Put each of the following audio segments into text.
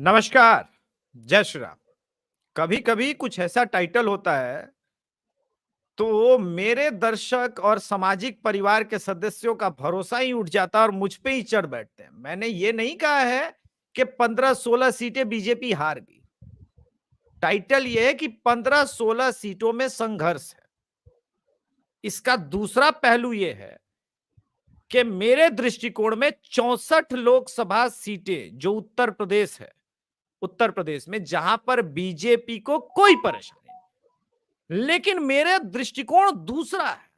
नमस्कार। जय श्री राम। कभी कभी कुछ ऐसा टाइटल होता है तो मेरे दर्शक और सामाजिक परिवार के सदस्यों का भरोसा ही उठ जाता है और मुझ पे ही चढ़ बैठते हैं। मैंने ये नहीं कहा है कि 15-16 सीटें बीजेपी हार गई। टाइटल ये है कि 15-16 सीटों में संघर्ष है। इसका दूसरा पहलू ये है कि मेरे दृष्टिकोण में 64 लोकसभा सीटें जो उत्तर प्रदेश में जहां पर बीजेपी को कोई परेशानी नहीं, लेकिन मेरा दृष्टिकोण दूसरा है।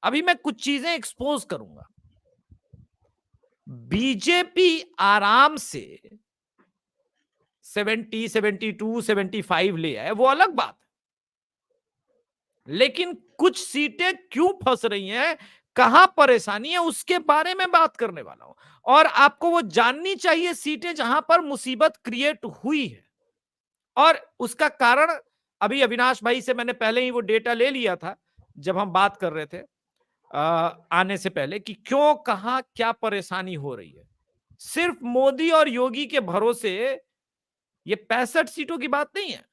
अभी मैं कुछ चीजें एक्सपोज करूंगा। बीजेपी आराम से 70, 72, 75 ले आए, वो अलग बात है, लेकिन कुछ सीटें क्यों फंस रही हैं, कहां परेशानी है, उसके बारे में बात करने वाला हूं। और आपको वो जाननी चाहिए सीटें जहां पर मुसीबत क्रिएट हुई है, और उसका कारण अभी अविनाश भाई से मैंने पहले ही वो डेटा ले लिया था जब हम बात कर रहे थे आने से पहले कि क्यों कहां क्या परेशानी हो रही है। सिर्फ मोदी और योगी के भरोसे ये 65 सीटों की बात नहीं है।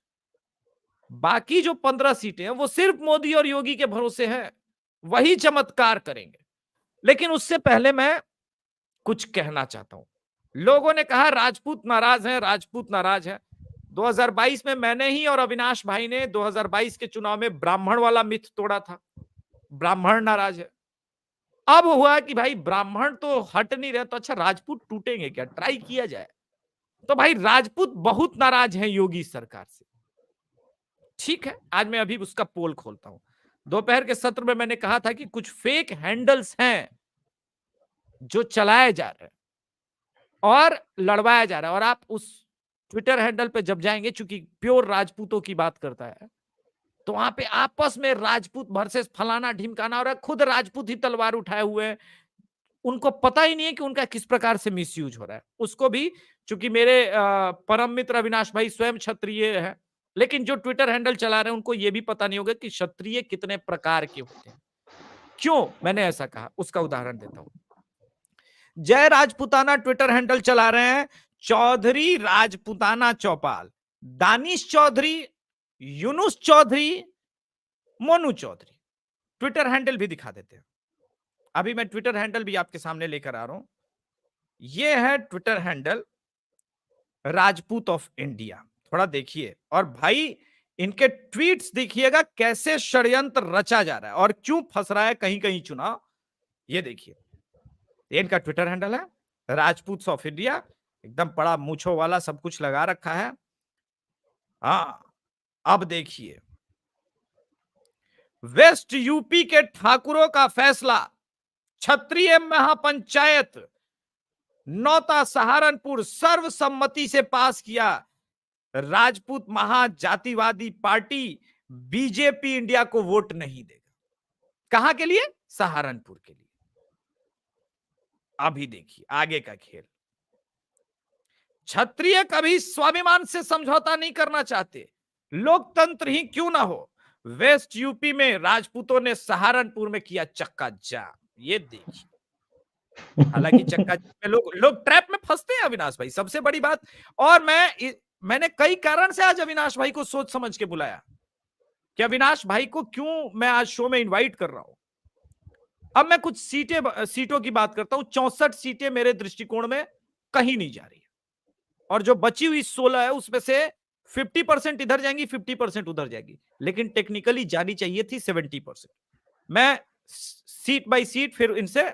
बाकी जो 15 सीटें हैं वो सिर्फ मोदी और योगी के भरोसे हैं, वही चमत्कार करेंगे। लेकिन उससे पहले मैं कुछ कहना चाहता हूं। लोगों ने कहा राजपूत नाराज हैं, राजपूत नाराज हैं। 2022 में मैंने ही और अविनाश भाई ने 2022 के चुनाव में ब्राह्मण वाला मिथ तोड़ा था। ब्राह्मण नाराज है। अब हुआ कि भाई ब्राह्मण तो हट नहीं रहे, तो अच्छा राजपूत टूटेंगे क्या, ट्राई किया जाए। तो भाई राजपूत बहुत नाराज हैं योगी सरकार से। ठीक है, आज मैं अभी उसका पोल खोलता हूं। दोपहर के सत्र में मैंने कहा था कि कुछ फेक हैंडल्स हैं जो चलाए जा रहे हैं और लड़वाया जा रहा है, और आप उस ट्विटर हैंडल पे जब जाएंगे, चूंकि प्योर राजपूतों की बात करता है, तो वहां पे आपस में राजपूत वर्सेस फलाना ढिमकाना, और खुद राजपूत ही तलवार उठाए हुए हैं। उनको पता ही नहीं है कि उनका किस प्रकार से मिसयूज हो रहा है। उसको भी, चूंकि मेरे परम मित्र अविनाश भाई स्वयं क्षत्रिय है, लेकिन जो ट्विटर हैंडल चला रहे हैं उनको यह भी पता नहीं होगा कि क्षत्रिय कितने प्रकार के होते हैं। क्यों मैंने ऐसा कहा, उसका उदाहरण देता हूं। जय राजपुताना ट्विटर हैंडल चला रहे हैं चौधरी राजपुताना चौपाल, दानिश चौधरी, यूनुस चौधरी, मोनू चौधरी। ट्विटर हैंडल भी दिखा देते हैं। अभी मैं ट्विटर हैंडल भी आपके सामने लेकर आ रहा हूं। यह है Twitter handle Rajput of India. थोड़ा देखिए, और भाई इनके ट्वीट्स देखिएगा कैसे षड्यंत्र रचा जा रहा है और क्यों फंस रहा है कहीं कहीं चुनाव। ये देखिए, इनका ट्विटर हैंडल है राजपूत ऑफ इंडिया, एकदम बड़ा मूछों वाला सब कुछ लगा रखा है। हाँ, अब देखिए, वेस्ट यूपी के ठाकुरों का फैसला, क्षत्रिय महापंचायत नौता सहारनपुर सर्वसम्मति से पास किया। राजपूत महाजातिवादी पार्टी बीजेपी इंडिया को वोट नहीं देगा। कहां के लिए? सहारनपुर के लिए। अभी देखिए आगे का खेल। क्षत्रिय कभी स्वाभिमान से समझौता नहीं करना चाहते, लोकतंत्र ही क्यों ना हो। वेस्ट यूपी में राजपूतों ने सहारनपुर में किया चक्का जाम। ये देखिए, हालांकि चक्का में लोग ट्रैप में फंसते हैं अविनाश भाई, सबसे बड़ी बात। और मैंने कई कारण से आज अविनाश भाई को सोच समझ के बुलाया कि अविनाश भाई को क्यों मैं आज शो में इनवाइट कर रहा हूं। अब मैं कुछ सीटों की बात करता हूं। 64 सीटें मेरे दृष्टिकोण में कहीं नहीं जा रही है, और जो बची हुई 16 है उसमें से 50% इधर जाएंगी, 50% उधर जाएगी, लेकिन टेक्निकली जानी चाहिए थी 70%। मैं सीट बाय सीट फिर इनसे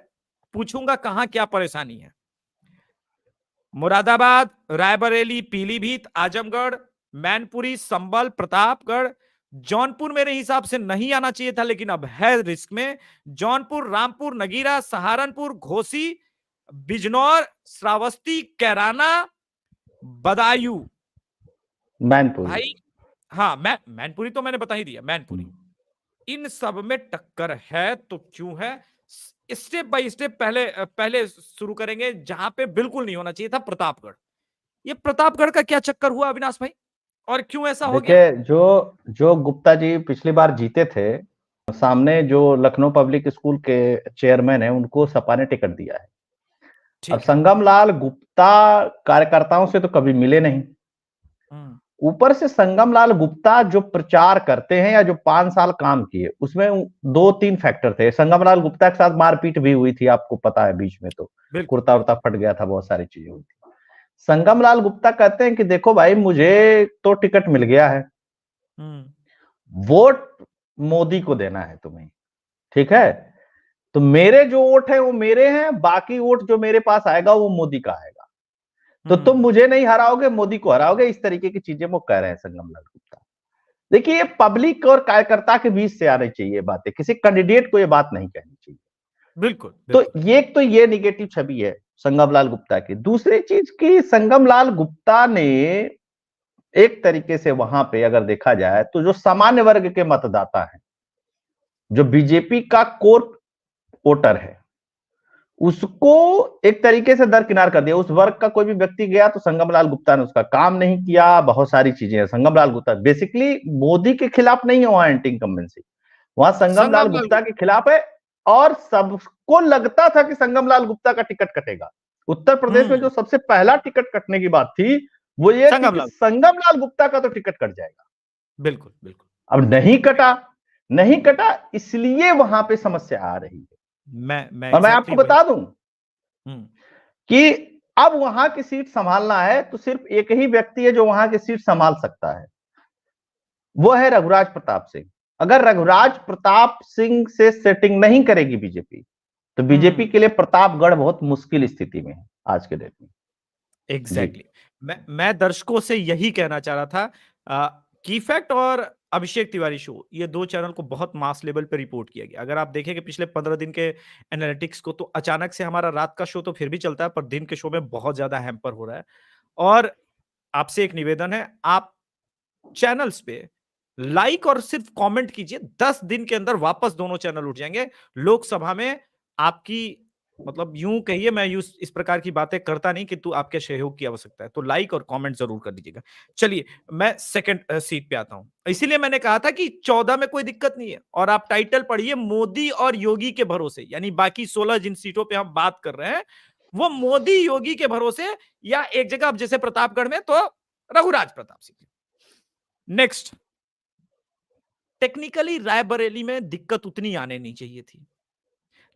पूछूंगा कहां क्या परेशानी है। मुरादाबाद, रायबरेली, पीलीभीत, आजमगढ़, मैनपुरी, संबल, प्रतापगढ़, जौनपुर मेरे हिसाब से नहीं आना चाहिए था लेकिन अब है रिस्क में। जौनपुर, रामपुर, नगीरा, सहारनपुर, घोसी, बिजनौर, श्रावस्ती, कैराना, बदायूं, मैनपुरी। भाई हाँ, मैनपुरी तो मैंने बता ही दिया। मैनपुरी, इन सब में टक्कर है तो क्यों है। स्टेप बाय स्टेप पहले शुरू करेंगे जहां पे बिल्कुल नहीं होना चाहिए था, प्रतापगढ़। ये प्रतापगढ़ का क्या चक्कर हुआ अविनाश भाई, और क्यों ऐसा हो गया? देखिए, जो जो गुप्ता जी पिछली बार जीते थे, सामने जो लखनऊ पब्लिक स्कूल के चेयरमैन है उनको सपा ने टिकट दिया है। अब ठीक है। संगम लाल गुप्ता कार्यकर्ताओं से तो कभी मिले नहीं, ऊपर से संगम लाल गुप्ता जो प्रचार करते हैं या जो 5 साल काम किए, उसमें 2-3 फैक्टर थे। संगम लाल गुप्ता के साथ मारपीट भी हुई थी, आपको पता है, बीच में तो कुर्ता उर्ता फट गया था, बहुत सारी चीजें हुई थी। संगम लाल गुप्ता कहते हैं कि देखो भाई, मुझे तो टिकट मिल गया है, वोट मोदी को देना है तुम्हें, ठीक है, तो मेरे जो वोट है वो मेरे हैं, बाकी वोट जो मेरे पास आएगा वो मोदी का आएगा, तो तुम मुझे नहीं हराओगे, मोदी को हराओगे। इस तरीके की चीजें वो कह रहे हैं संगम लाल गुप्ता। देखिए, ये पब्लिक और कार्यकर्ता के बीच से आनी चाहिए बातें, किसी कैंडिडेट को ये बात नहीं कहनी चाहिए। बिल्कुल, बिल्कुल। तो ये निगेटिव छवि है संगम लाल गुप्ता की। दूसरी चीज की, संगम लाल गुप्ता ने एक तरीके से वहां पे अगर देखा जाए तो जो सामान्य वर्ग के मतदाता हैं, जो बीजेपी का कोर वोटर है, उसको एक तरीके से दरकिनार कर दिया। उस वर्ग का कोई भी व्यक्ति गया तो संगम लाल गुप्ता ने उसका काम नहीं किया, बहुत सारी चीजें हैं। संगम लाल गुप्ता बेसिकली मोदी के खिलाफ नहीं है, वहां एंटी इनकम्बेंसी, वहां संगम लाल गुप्ता के खिलाफ है। और सबको लगता था कि संगम लाल गुप्ता का टिकट कटेगा। उत्तर प्रदेश में जो सबसे पहला टिकट कटने की बात थी वो ये थी कि संगम लाल गुप्ता का तो टिकट कट जाएगा। बिल्कुल बिल्कुल। अब नहीं कटा, इसलिए वहां पे समस्या आ रही है। मैं आपको बता दूं कि अब वहां की सीट संभालना है तो सिर्फ एक ही व्यक्ति है जो वहां की सीट संभाल सकता है, वो है रघुराज प्रताप सिंह। अगर रघुराज प्रताप सिंह से सेटिंग नहीं करेगी बीजेपी, तो बीजेपी के लिए प्रतापगढ़ बहुत मुश्किल स्थिति में है आज के डेट में। एग्जैक्टली। मैं दर्शकों से यही कहना चाह रहा था। की फैक्ट और अभिषेक तिवारी शो, ये 2 चैनल को बहुत मास लेवल पे रिपोर्ट किया गया। अगर आप देखेंगे पिछले 15 दिन के एनालिटिक्स को, तो अचानक से हमारा रात का शो तो फिर भी चलता है, पर दिन के शो में बहुत ज्यादा हैम्पर हो रहा है। और आपसे एक निवेदन है, आप चैनल्स पे लाइक और सिर्फ कमेंट कीजिए, 10 दिन के अंदर वापस दोनों चैनल उठ जाएंगे। लोकसभा में आपकी, मतलब यूं कहिए, मैं इस प्रकार की बातें करता नहीं, किंतु आपके सहयोग की आवश्यकता है, तो लाइक और कमेंट जरूर कर दीजिएगा। चलिए, मैं सेकंड सीट पे आता हूं। इसीलिए मैंने कहा था कि 14 में कोई दिक्कत नहीं है, और आप टाइटल पढ़िए, मोदी और योगी के भरोसे, यानी बाकी 16 जिन सीटों पे हम बात कर रहे हैं वो मोदी योगी के भरोसे, या एक जगह अब जैसे प्रतापगढ़ में तो रघुराज प्रताप सिंह। नेक्स्ट, टेक्निकली रायबरेली में दिक्कत उतनी आने नहीं चाहिए थी,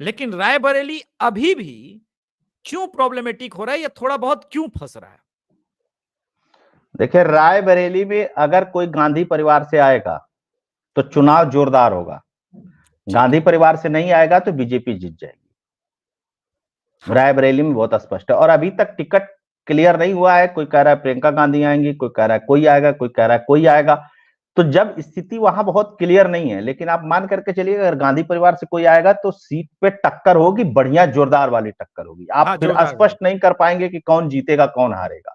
लेकिन रायबरेली अभी भी क्यों प्रॉब्लमेटिक हो रहा है, या थोड़ा बहुत क्यों फंस रहा है? देखिए, रायबरेली में अगर कोई गांधी परिवार से आएगा तो चुनाव जोरदार होगा, गांधी परिवार से नहीं आएगा तो बीजेपी जीत जाएगी। रायबरेली में बहुत स्पष्ट है, और अभी तक टिकट क्लियर नहीं हुआ है। कोई कह रहा है प्रियंका गांधी आएंगी, कोई कह रहा है कोई आएगा, कोई कह रहा है कोई आएगा। तो जब स्थिति वहां बहुत क्लियर नहीं है, लेकिन आप मान करके चलिए अगर गांधी परिवार से कोई आएगा तो सीट पे टक्कर होगी, बढ़िया जोरदार वाली टक्कर होगी। आप फिर स्पष्ट नहीं कर पाएंगे कि कौन जीतेगा कौन हारेगा।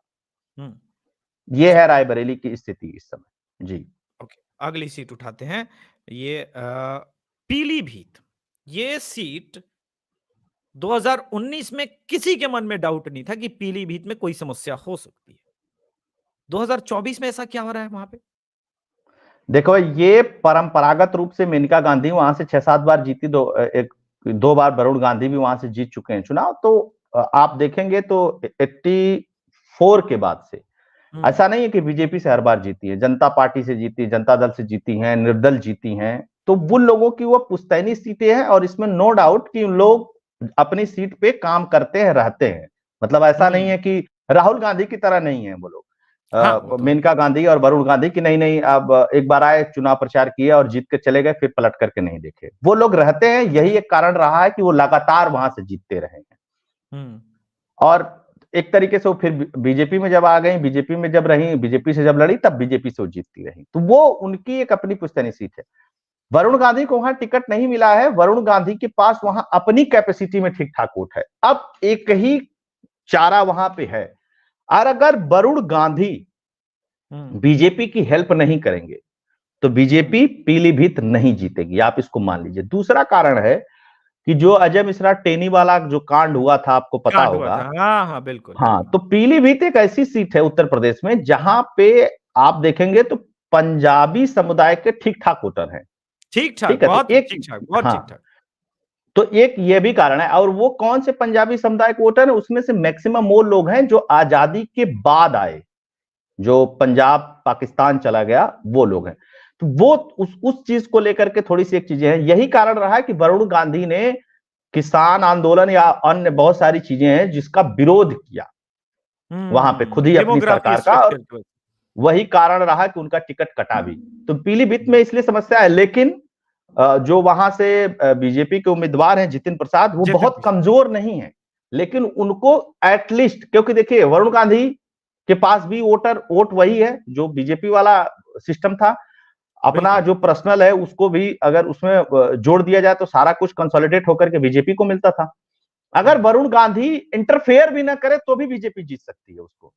ये है रायबरेली की स्थिति इस समय। जी, ओके, अगली सीट उठाते हैं। ये पीलीभीत, ये सीट 2019 में किसी के मन में डाउट नहीं था कि पीलीभीत में कोई समस्या हो सकती है। 2024 में ऐसा क्या हो रहा है वहां पे? देखो, ये परंपरागत रूप से मेनका गांधी वहां से 6-7 बार जीती, 2 बार वरुण गांधी भी वहां से जीत चुके हैं चुनाव। तो आप देखेंगे तो 84 के बाद से ऐसा नहीं है कि बीजेपी से हर बार जीती है, जनता पार्टी से जीती, जनता दल से जीती हैं, निर्दल जीती हैं। तो वो लोगों की वो पुश्तैनी सीटें हैं, और इसमें नो डाउट कि उन लोग अपनी सीट पे काम करते हैं, रहते हैं। मतलब ऐसा नहीं है कि राहुल गांधी की तरह नहीं है वो लोग, मेनका गांधी और वरुण गांधी की नहीं, अब एक बार आए, चुनाव प्रचार किए और जीत के चले गए, फिर पलट करके नहीं देखे। वो लोग रहते हैं, यही एक कारण रहा है कि वो लगातार वहां से जीतते रहे हैं। और एक तरीके से वो फिर बीजेपी में जब आ गई, बीजेपी में जब रही, बीजेपी से जब लड़ी, तब बीजेपी से वो जीतती रही। तो वो उनकी एक अपनी पुश्तैनी सीट है। वरुण गांधी को वहां टिकट नहीं मिला है। वरुण गांधी के पास वहां अपनी कैपेसिटी में ठीक ठाक वोट है। अब एक ही चारा वहां पे है, और अगर वरुण गांधी बीजेपी की हेल्प नहीं करेंगे तो बीजेपी पीलीभीत नहीं जीतेगी, आप इसको मान लीजिए। दूसरा कारण है कि जो अजय मिश्रा टेनी वाला जो कांड हुआ था, आपको पता होगा। हाँ बिल्कुल। हाँ, तो पीलीभीत एक ऐसी सीट है उत्तर प्रदेश में जहां पे आप देखेंगे तो पंजाबी समुदाय के ठीक ठाक वोटर हैं। ठीक ठाक, बहुत ठीक ठाक। तो एक ये भी कारण है। और वो कौन से पंजाबी समुदाय के वोटर है, उसमें से मैक्सिमम वो लोग हैं जो आजादी के बाद आए, जो पंजाब पाकिस्तान चला गया, वो लोग हैं। तो वो उस चीज को लेकर के थोड़ी सी एक चीजें हैं। यही कारण रहा है कि वरुण गांधी ने किसान आंदोलन या अन्य बहुत सारी चीजें हैं जिसका विरोध किया वहां पे खुद ही अपनी डेमोग्राफी सरकार का, स्ट्रक्चर और की वजह वही कारण रहा कि उनका टिकट कटा भी। तो पीलीभीत में इसलिए समस्या है। लेकिन जो वहां से बीजेपी के उम्मीदवार हैं जितिन प्रसाद, वो से। बहुत कमजोर नहीं है, लेकिन उनको एटलीस्ट, क्योंकि देखिए वरुण गांधी के पास भी वोट वही है जो बीजेपी वाला सिस्टम था। अपना बिल्कुल। जो पर्सनल है उसको भी अगर उसमें जोड़ दिया जाए तो सारा कुछ कंसोलिडेट होकर के बीजेपी को मिलता था। अगर वरुण गांधी इंटरफेयर भी ना करे तो भी बीजेपी जीत सकती है उसको।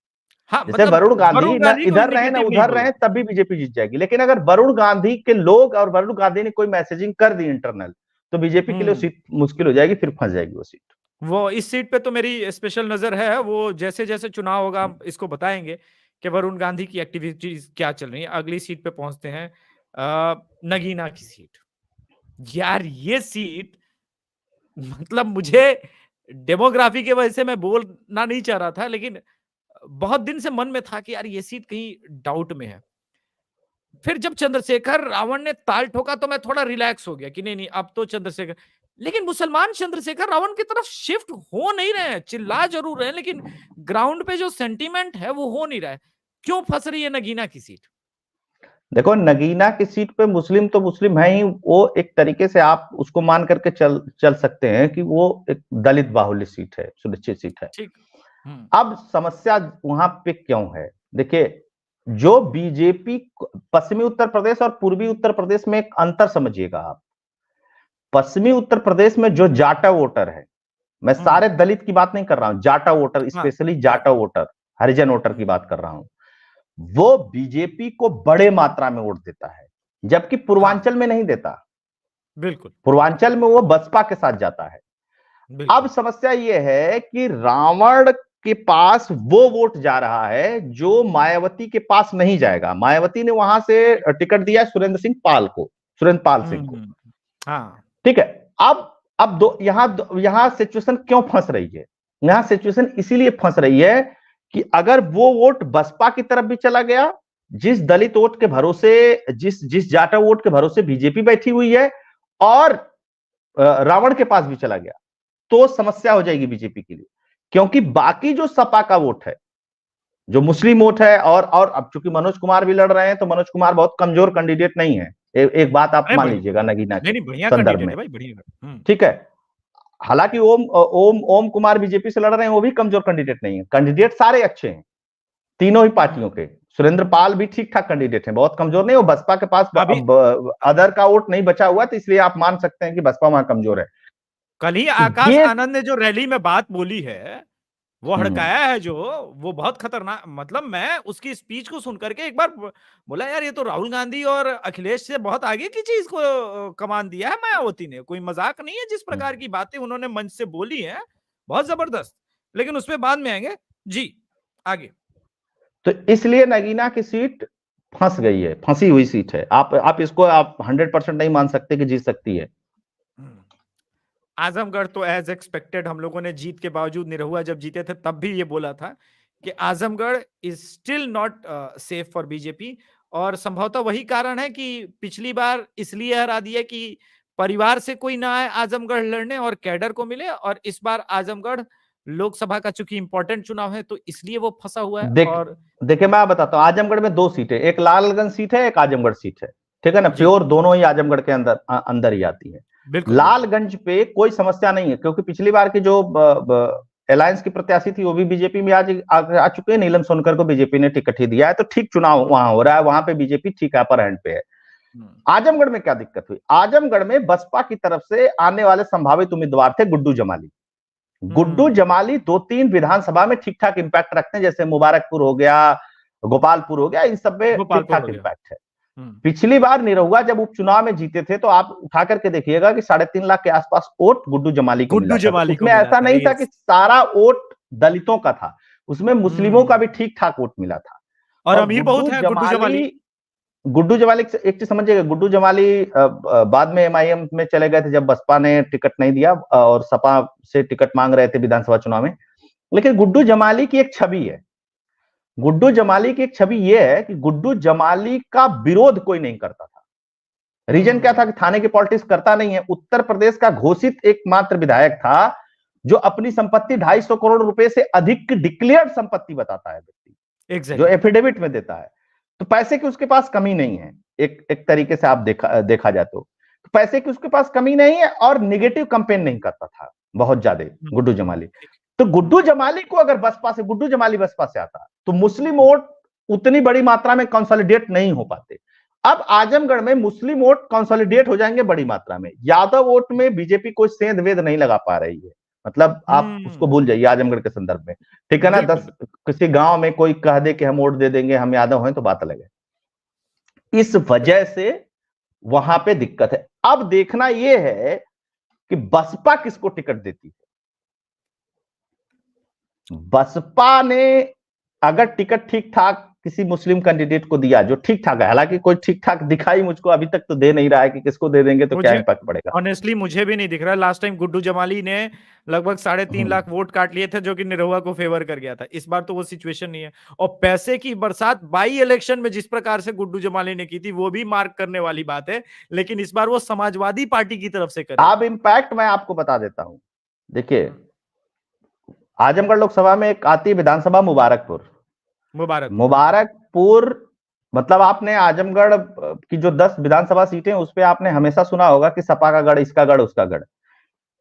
हाँ, जैसे मतलब वरुण गांधी वरुण न गांधी को इधर रहे ना इंडिकेटिव नहीं उधर रहे बोलते। तब भी बीजेपी जीत जाएगी। लेकिन अगर वरुण गांधी के लोग और वरुण गांधी ने कोई मैसेजिंग कर दी इंटरनल, तो बीजेपी के लिए हम्म सीट मुश्किल हो जाएगी, फिर फंस जाएगी वो सीट। वो इस सीट पे तो मेरी स्पेशल नजर है। वो जैसे जैसे चुनाव होगा हम इसको बताएंगे कि वरुण गांधी की एक्टिविटीज क्या चल रही है। अगली सीट पे पहुंचते हैं, नगीना की सीट। यार ये सीट, मतलब मुझे डेमोग्राफी की वजह से मैं बोलना नहीं चाह रहा था, लेकिन बहुत दिन से मन में था कि यार ये सीट कहीं डाउट में है। फिर जब चंद्रशेखर रावण ने ताल ठोका तो मैं थोड़ा रिलैक्स हो गया कि नहीं नहीं अब तो चंद्रशेखर, लेकिन मुसलमान चंद्रशेखर रावण की तरफ शिफ्ट हो नहीं रहे हैं। चिल्ला जरूर रहे हैं, लेकिन ग्राउंड पे जो सेंटीमेंट है वो हो नहीं रहा है। क्यों फंस रही है नगीना की सीट? देखो, नगीना की सीट पे मुस्लिम तो मुस्लिम है ही, वो एक तरीके से आप उसको मान करके चल सकते हैं कि वो एक दलित बाहुल्य सीट है, सुनिश्चित सीट है। ठीक। हम्म अब समस्या वहां पे क्यों है? देखिए, जो बीजेपी, पश्चिमी उत्तर प्रदेश और पूर्वी उत्तर प्रदेश में एक अंतर समझिएगा आप। पश्चिमी उत्तर प्रदेश में जो जाटा वोटर है, मैं हम्म सारे दलित की बात नहीं कर रहा हूं, जाटा वोटर, हाँ, स्पेशली जाटा वोटर, हरिजन वोटर की बात कर रहा हूं, वो बीजेपी को बड़े मात्रा में वोट देता है, जबकि हाँ, पूर्वांचल में नहीं देता। बिल्कुल पूर्वांचल में वो बसपा के साथ जाता है। अब बिल्कुल। समस्या ये है कि रावण के पास वो वोट जा रहा है जो मायावती के पास नहीं जाएगा। मायावती ने वहां से टिकट दिया सुरेंद्र पाल सिंह को। हम्म हाँ, ठीक है। अब यहां सिचुएशन क्यों फंस रही है? यहां सिचुएशन इसीलिए फंस रही है कि अगर वो वोट बसपा की तरफ भी चला गया, जिस दलित वोट के भरोसे, जिस जाटा वोट के भरोसे बीजेपी बैठी हुई है, और रावण के पास भी चला गया, तो समस्या हो जाएगी बीजेपी के लिए। क्योंकि बाकी जो सपा का वोट है, जो मुस्लिम वोट है, और अब चूंकि मनोज कुमार भी लड़ रहे हैं, तो मनोज कुमार बहुत कमजोर कैंडिडेट नहीं है। एक बात आप अरे मान बढ़िया, लीजिएगा नगीना नहीं के नहीं बढ़िया संदर्भ कैंडिडेट में। है भाई, बढ़िया। ठीक है। हालांकि ओम कुमार बीजेपी से लड़ रहे हैं, वो भी कमजोर कैंडिडेट नहीं है। कैंडिडेट सारे अच्छे हैं, तीनों ही हम्म पार्टियों के। सुरेंद्र पाल भी ठीक ठाक कैंडिडेट हैं, बहुत कमजोर नहीं। वो बसपा के पास अभी अदर का वोट नहीं बचा हुआ, तो इसलिए आप मान सकते हैं कि बसपा वहां कमजोर है। कल ही तो आकाश ये आनंद ने जो रैली में बात बोली है, वो हम्म हड़काया है जो, वो बहुत खतरनाक। मतलब मैं उसकी स्पीच को सुनकर के एक बार बोला यार ये तो राहुल गांधी और अखिलेश से बहुत आगे की चीज को कमान दिया है मायावती ने। कोई मजाक नहीं है जिस प्रकार की बातें उन्होंने मंच से बोली हैं, बहुत जबरदस्त। लेकिन उस पर बाद में आएंगे जी, आगे। तो इसलिए नगीना की सीट फंस गई है, फंसी हुई सीट है। आप इसको आप 100% नहीं मान सकते कि जीत सकती है। आजमगढ़ तो एज एक्सपेक्टेड हम लोगों ने जीत के बावजूद, निरहुआ जब जीते थे तब भी ये बोला था कि Azamgarh is still not safe for BJP. और संभवतः वही कारण है कि पिछली बार इसलिए हरा दिया कि परिवार से कोई ना आए आजमगढ़ लड़ने और कैडर को मिले, और इस बार आजमगढ़ लोकसभा का चूंकि इंपॉर्टेंट चुनाव है तो इसलिए वो फंसा हुआ है। देख और देखिए, मैं बताता हूँ, आजमगढ़ में 2 सीटें, एक लालगंज सीट है, एक आजमगढ़ सीट है। ठीक है ना, जी, प्योर दोनों ही आजमगढ़ के अंदर अंदर ही आती है। बिल्कुल बिल्कुल। लालगंज पे कोई समस्या नहीं है, क्योंकि पिछली बार की जो अलायंस की प्रत्याशी थी वो भी बीजेपी में आज आ चुके हैं। नीलम सोनकर को बीजेपी ने टिकट ही दिया है, तो ठीक चुनाव वहां हो रहा है, वहां पे बीजेपी ठीक अपर हैंड पे है। आजमगढ़ में क्या दिक्कत हुई? आजमगढ़ में बसपा की तरफ से आने वाले संभावित उम्मीदवार थे गुड्डू जमाली। गुड्डू जमाली 2-3 विधानसभा में ठीक ठाक इंपैक्ट रखते हैं, जैसे मुबारकपुर हो गया, गोपालपुर हो गया, इन सब में ठीक गोपालपुर ठाक हो गया। इंपैक्ट है। पिछली बार निरहुआ जब उपचुनाव में जीते थे, तो आप उठा करके देखिएगा कि 3.5 लाख के आसपास वोट गुड्डू जमाली को मिला गुड्डू था। तो जमाली को उसमें मिला ऐसा था, नहीं था कि यस। सारा वोट दलितों का था, उसमें मुस्लिमों का भी ठीक ठाक वोट मिला था। और और अमीर बहुत है गुड्डू जमाली। गुड्डू जमाली एक चीज समझिएगा, गुड्डू जमाली बाद में एमआईएम में चले गए थे जब बसपा ने टिकट नहीं दिया, और सपा से टिकट मांग रहे थे विधानसभा चुनाव में। लेकिन गुड्डू जमाली की एक छवि है। गुड्डू जमाली की एक छवि ये है कि गुड्डू जमाली का विरोध कोई नहीं करता था। रीजन क्या था कि थाने की पॉलिटिक्स करता नहीं है। उत्तर प्रदेश का घोषित एकमात्र विधायक था जो अपनी संपत्ति 250 करोड़ रुपए से अधिक की डिक्लेयर्ड संपत्ति बताता है व्यक्ति, जो एफिडेविट में देता है। तो पैसे की उसके पास कमी नहीं है, एक तरीके से आप देखा जाए तो पैसे की उसके पास कमी नहीं है, और निगेटिव कैंपेन नहीं करता था बहुत ज्यादा गुड्डू जमाली। तो गुड्डू जमाली को अगर बसपा से, गुड्डू जमाली बसपा से आता तो मुस्लिम वोट उतनी बड़ी मात्रा में कंसोलिडेट नहीं हो पाते। अब आजमगढ़ में मुस्लिम वोट कंसोलिडेट हो जाएंगे बड़ी मात्रा में। यादव वोट में बीजेपी कोई सेंध वेद नहीं लगा पा रही है, मतलब आप उसको भूल जाइए आजमगढ़ के संदर्भ में, ठीक है ना। 10 किसी गांव में कोई कह दे कि हम वोट दे देंगे, हम यादव हैं, तो बात अलग है। इस वजह से वहां पे दिक्कत है। अब देखना यह है कि बसपा किसको टिकट देती है। बसपा ने अगर टिकट ठीक ठाक किसी मुस्लिम कैंडिडेट को दिया जो ठीक ठाक है, हालांकि कोई ठीक ठाक दिखाई मुझको अभी तक तो दे नहीं रहा है कि किसको दे देंगे तो क्या इंपैक्ट पड़ेगा। ऑनेस्टली मुझे भी नहीं दिख रहा। लास्ट टाइम गुड्डू जमाली ने लगभग 3.5 लाख वोट काट लिए थे, जो कि निरहुआ को फेवर कर गया था। इस बार तो वो सिचुएशन नहीं है। और पैसे की बरसात बाई इलेक्शन में जिस प्रकार से गुड्डू जमाली ने की थी, वो भी मार्क करने वाली बात है, लेकिन इस बार वो समाजवादी पार्टी की तरफ से करे। अब इंपैक्ट मैं आपको बता देता हूं। देखिए, आजमगढ़ लोकसभा में एक आती विधानसभा मुबारकपुर, मतलब आपने आजमगढ़ की जो 10 विधानसभा सीटें उस पर आपने हमेशा सुना होगा कि सपा का गढ़, इसका गढ़, उसका गढ़।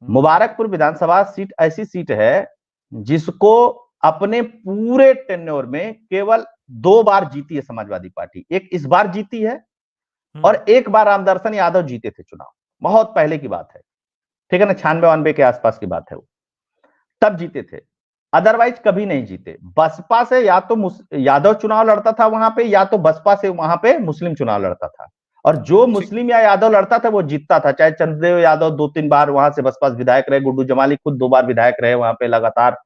मुबारकपुर विधानसभा सीट ऐसी सीट है जिसको अपने पूरे टेन्योर में केवल 2 बार जीती है समाजवादी पार्टी। एक इस बार जीती है और एक बार रामदर्शन यादव जीते थे चुनाव, बहुत पहले की बात है, ठीक है ना, 96-98 के आसपास की बात है, वो तब जीते थे। अदरवाइज कभी नहीं जीते। बसपा से या तो यादव चुनाव लड़ता था वहां पे, या तो बसपा से वहां पे मुस्लिम चुनाव लड़ता था, और जो मुस्लिम या यादव लड़ता था वो जीतता था। चाहे चंद्रदेव यादव 2-3 बार वहां से बसपा विधायक रहे, गुड्डू जमाली खुद 2 बार विधायक रहे वहां पे लगातार।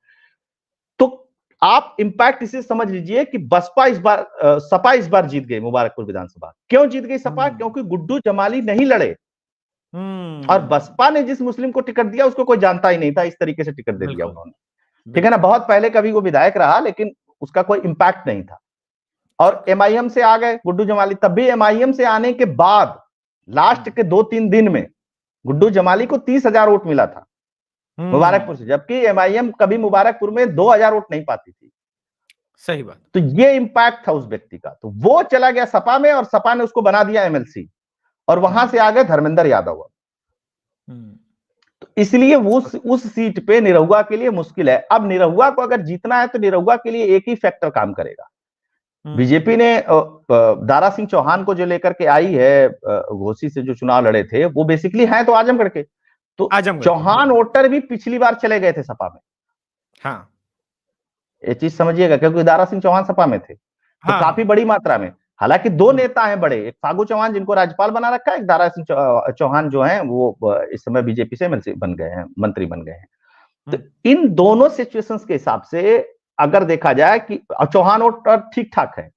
तो आप इंपैक्ट इसे समझ लीजिए कि बसपा इस बार, सपा इस बार जीत गई मुबारकपुर विधानसभा। क्यों जीत गई सपा? क्योंकि गुड्डू जमाली नहीं लड़े, और बसपा ने जिस मुस्लिम को टिकट दिया उसको कोई जानता ही नहीं था, इस तरीके से टिकट दे दिया उन्होंने, ठीक है ना। बहुत पहले कभी वो विधायक रहा, लेकिन उसका कोई इंपैक्ट नहीं था। और एमआईएम से आ गए गुड्डू जमाली, तब भी एमआईएम से आने के बाद लास्ट के 2-3 दिन में गुड्डू जमाली को 30,000 वोट मिला था मुबारकपुर से, जबकि एमआईएम कभी मुबारकपुर में 2,000 वोट नहीं पाती थी। सही बात। तो ये इंपैक्ट था उस व्यक्ति का। तो वो चला गया सपा में, और सपा ने उसको बना दिया एमएलसी, और वहां से आ गए धर्मेंद्र यादव। तो इसलिए उस सीट पे निरहुआ के लिए मुश्किल है। अब निरहुआ को अगर जीतना है तो निरहुआ के लिए एक ही फैक्टर काम करेगा। बीजेपी ने दारा सिंह चौहान को जो लेकर के आई है, घोसी से जो चुनाव लड़े थे, वो बेसिकली हैं तो आजमगढ़ के, तो चौहान वोटर भी पिछली बार चले गए थे सपा में। हाँ, ये चीज समझिएगा, क्योंकि दारा सिंह चौहान सपा में थे, तो काफी बड़ी मात्रा में। हालांकि 2 नेता हैं बड़े, एक फागू चौहान जिनको राज्यपाल बना रखा है, एक दारा सिंह चौहान जो हैं वो इस समय बीजेपी से बन गए हैं, मंत्री बन गए हैं। तो इन दोनों सिचुएशंस के हिसाब से अगर देखा जाए कि चौहान वोटर ठीक ठाक है।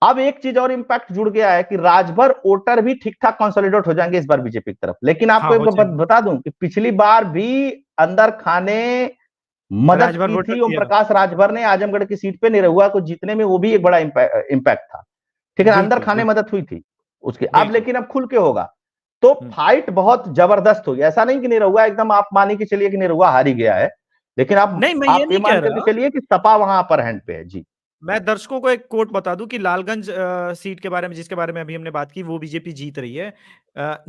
अब एक चीज और इंपैक्ट जुड़ गया है कि राजभर वोटर भी ठीक ठाक कंसोलिडेट हो जाएंगे इस बार बीजेपी की तरफ। लेकिन आपको एक बात बता दूं कि पिछली बार भी अंदर खाने मदद की थी ओम प्रकाश राजभर ने आजमगढ़ की सीट पे निरहुआ को जीतने में, वो भी एक बड़ा इंपैक्ट था, ठीक है, अंदर खाने मदद हुई थी उसके। अब लेकिन अब खुल के होगा तो फाइट बहुत जबरदस्त होगी। ऐसा नहीं कि निरहुआ एकदम आप मानी कि चलिए कि निरहुआ हार ही गया है, लेकिन आप ये मान के चलिए कि सपा वहां अपर हैंड पे है। जी, मैं दर्शकों को एक कोट बता दूं कि लालगंज सीट के बारे में, जिसके बारे में अभी हमने बात की, वो बीजेपी जीत रही है।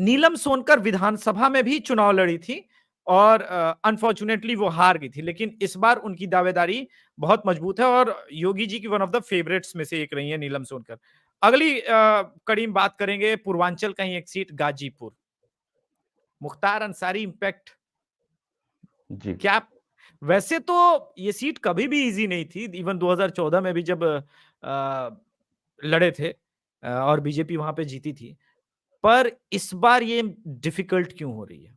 नीलम सोनकर विधानसभा में भी चुनाव लड़ी थी और अनफॉर्चुनेटली वो हार गई थी, लेकिन इस बार उनकी दावेदारी बहुत मजबूत है और योगी जी की वन ऑफ द फेवरेट्स में से एक रही है नीलम सोनकर। अगली कड़ी में बात करेंगे पूर्वांचल का ही एक सीट गाजीपुर, मुख्तार अंसारी इंपैक्ट जी। क्या? वैसे तो ये सीट कभी भी इजी नहीं थी, इवन 2014 में भी जब लड़े थे और बीजेपी वहां पे जीती थी, पर इस बार ये डिफिकल्ट क्यों हो रही है?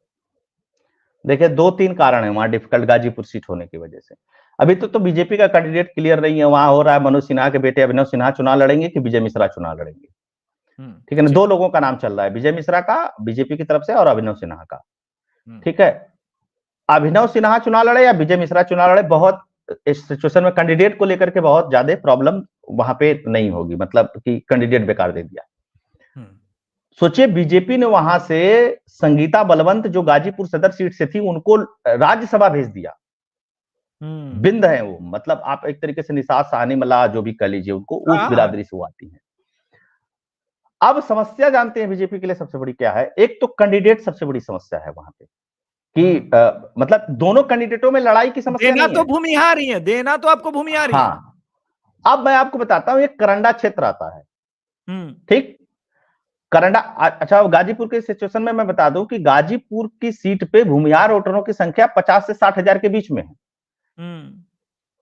देखिए, 2-3 कारण है वहां डिफिकल्ट गाजीपुर सीट होने की वजह से। अभी तो बीजेपी का कैंडिडेट क्लियर नहीं है। वहां हो रहा है मनोज सिन्हा के बेटे अभिनव सिन्हा चुनाव लड़ेंगे कि विजय मिश्रा चुनाव लड़ेंगे, ठीक है ना। 2 लोगों का नाम चल रहा है, विजय मिश्रा का बीजेपी की तरफ से और अभिनव सिन्हा का, ठीक है। अभिनव सिन्हा चुनाव लड़े या विजय मिश्रा चुनाव लड़े, बहुत इस सिचुएशन में कैंडिडेट को लेकर के बहुत ज्यादा प्रॉब्लम वहां पे नहीं होगी, मतलब कि कैंडिडेट बेकार दे दिया। सोचिए बीजेपी ने वहां से संगीता बलवंत जो गाजीपुर सदर सीट से थी उनको राज्यसभा भेज दिया। बिंद है वो, मतलब आप एक तरीके से निषाद साहनी मल्ला जो भी कह लीजिए, उनको उस बिरादरी से वो आती है। अब समस्या जानते हैं बीजेपी के लिए सबसे बड़ी क्या है? एक तो कैंडिडेट सबसे बड़ी समस्या है वहां पे कि मतलब दोनों कैंडिडेटों में लड़ाई की समस्या देना नहीं तो है। भूमिहार ही है, देना तो आपको भूमिहार ही है। हाँ, अब मैं आपको बताता हूं, एक करंडा क्षेत्र आता है, ठीक, करंडा। अच्छा, गाजीपुर के सिचुएशन में मैं बता दूं कि गाजीपुर की सीट पे भूमिहार वोटरों की संख्या 50 से 60 हजार के बीच में है।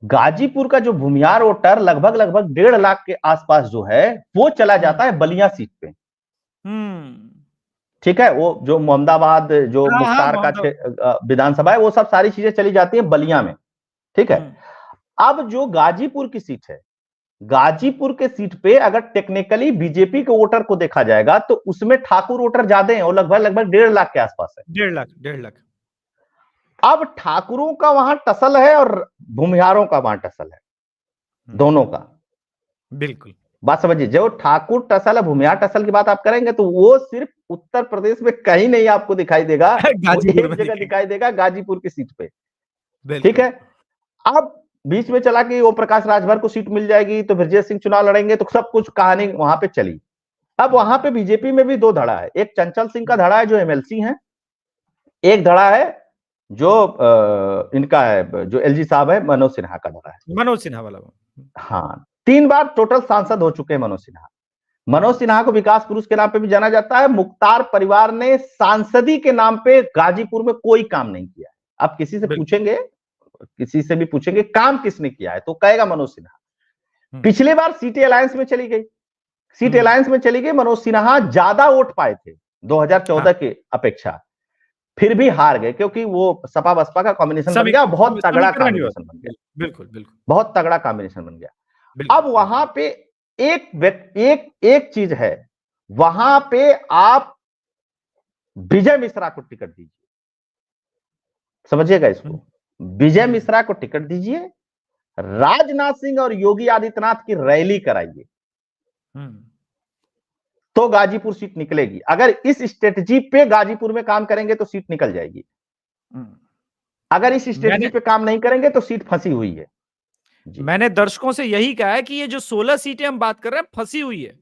गाजीपुर का जो भूमिहार वोटर लगभग 1.5 लाख के आसपास जो है वो चला जाता है बलिया सीट पे। ठीक है, वो जो मोहम्मदाबाद जो मुख्तार का विधानसभा है वो सब सारी चीजें चली जाती है बलिया में। ठीक है, अब जो गाजीपुर की सीट है, गाजीपुर के सीट पे अगर टेक्निकली बीजेपी के वोटर को देखा जाएगा तो उसमें ठाकुर वोटर ज्यादा हैं, वो लगभग 1.5 लाख के आसपास है। 1.5 लाख। अब ठाकुरों का वहां टसल है और भूमिहारों का वहां टसल है, दोनों का। बिल्कुल बात समझिए, जो ठाकुर टसल है भूमिहार टसल की बात आप करेंगे तो वो सिर्फ उत्तर प्रदेश में कहीं नहीं आपको दिखाई देगा, वो एक जगह दिखाई देगा, गाजीपुर की सीट पे। ठीक है, अब बीच में चला कि ओम प्रकाश राजभर को सीट मिल जाएगी तो ब्रजेश सिंह चुनाव लड़ेंगे, तो सब कुछ कहानी वहां पे चली। अब वहां पे बीजेपी में भी दो धड़ा है, एक चंचल सिंह का धड़ा है जो एमएलसी है, एक धड़ा है जो इनका है, जो एलजी साहब है, मनोज सिन्हा का धड़ा है। मनोज सिन्हा वाला। हाँ, 3 बार टोटल सांसद हो चुके हैं मनोज सिन्हा। मनोज सिन्हा को विकास पुरुष के नाम पे भी जाना जाता है। मुख्तार परिवार ने सांसदी के नाम पे गाजीपुर में कोई काम नहीं किया। आप किसी से पूछेंगे, किसी से भी पूछेंगे काम किसने किया है तो कहेगा मनोज सिन्हा। पिछले बार सीटें अलायंस में चली गई, सीट अलायंस में चली गई, मनोज सिन्हा ज्यादा वोट पाए थे 2014 के अपेक्षा, फिर भी हार गए क्योंकि वो सपा बसपा का कॉम्बिनेशन बन गया, बहुत तगड़ा कॉम्बिनेशन बन गया। बिल्कुल बिल्कुल, बहुत तगड़ा कॉम्बिनेशन बन गया। अब वहां पे एक चीज है, वहां पे आप विजय मिश्रा को टिकट दीजिए, समझिएगा इसको, विजय मिश्रा को टिकट दीजिए, राजनाथ सिंह और योगी आदित्यनाथ की रैली कराइए, तो गाजीपुर सीट निकलेगी। अगर इस स्ट्रेटजी पे गाजीपुर में काम करेंगे तो सीट निकल जाएगी, अगर इस स्ट्रेटजी पे काम नहीं करेंगे तो सीट फंसी हुई है। मैंने दर्शकों से यही कहा है कि ये जो 16 सीटें हम बात कर रहे हैं फंसी हुई है,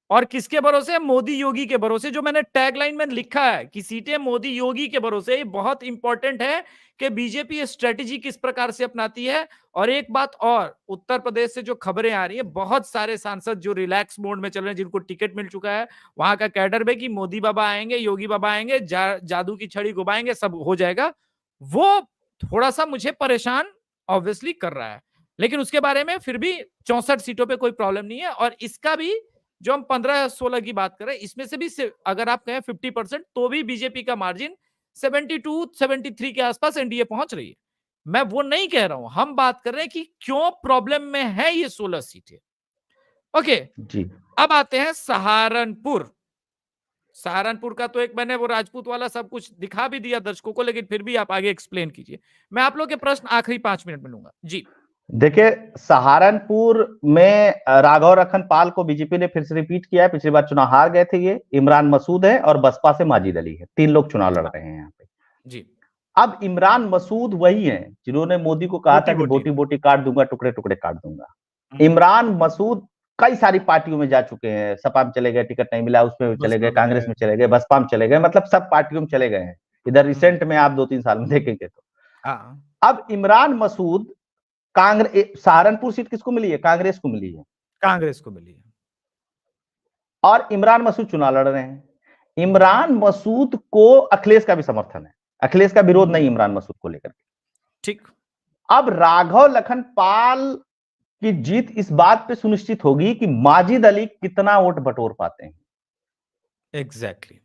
और किसके भरोसे? मोदी योगी के भरोसे। जो मैंने टैगलाइन में लिखा है कि सीटें मोदी योगी के भरोसे, ये बहुत इंपॉर्टेंट है कि बीजेपी स्ट्रेटेजी किस प्रकार से अपनाती है। और एक बात और, उत्तर प्रदेश से जो खबरें आ रही है, बहुत सारे सांसद जो रिलैक्स मोड में चल रहे हैं, जिनको टिकट मिल चुका है, वहां का कैडर में कि मोदी बाबा आएंगे, योगी बाबा आएंगे, जादू की छड़ी घुमाएंगे, सब हो जाएगा, वो थोड़ा सा मुझे परेशान ऑब्वियसली कर रहा है। लेकिन उसके बारे में फिर भी 64 सीटों पे कोई प्रॉब्लम नहीं है। और इसका भी जो हम 15-16 की बात कर रहे हैं, इसमें से भी अगर आप कहें 50% तो भी बीजेपी का मार्जिन 72-73 के आसपास एनडीए पहुंच रही है। मैं वो नहीं कह रहा हूं, हम बात कर रहे हैं कि क्यों प्रॉब्लम में है ये 16 सीटें। ओके जी, अब आते हैं सहारनपुर। सहारनपुर का तो एक मैंने वो राजपूत वाला सब कुछ दिखा भी दिया दर्शकों को, लेकिन फिर भी आप आगे एक्सप्लेन कीजिए। मैं आप लोग के प्रश्न आखिरी 5 मिनट में लूंगा जी। देखिए, सहारनपुर में राघव लखन पाल को बीजेपी ने फिर से रिपीट किया है, पिछली बार चुनाव हार गए थे ये। इमरान मसूद है और बसपा से माजिद अली है, 3 लोग चुनाव लड़ रहे हैं यहाँ पे जी। अब इमरान मसूद वही है जिन्होंने मोदी को कहा था कि बोटी बोटी काट दूंगा, टुकड़े टुकड़े काट दूंगा। इमरान मसूद कई सारी पार्टियों में जा चुके हैं, सपा में चले गए, टिकट नहीं मिला, उसमें चले गए, कांग्रेस में चले गए, बसपा में चले गए, मतलब सब पार्टियों में चले गए हैं। इधर रिसेंट में आप 2-3 साल में देखेंगे तो अब इमरान मसूद, कांग्रेस, सहारनपुर सीट किसको मिली है? कांग्रेस को मिली है, कांग्रेस को मिली है, और इमरान मसूद चुनाव लड़ रहे हैं। इमरान मसूद को अखिलेश का भी समर्थन है, अखिलेश का विरोध नहीं इमरान मसूद को लेकर के, ठीक। अब राघव लखन पाल की जीत इस बात पे सुनिश्चित होगी कि माजिद अली कितना वोट बटोर पाते हैं। एग्जैक्टली,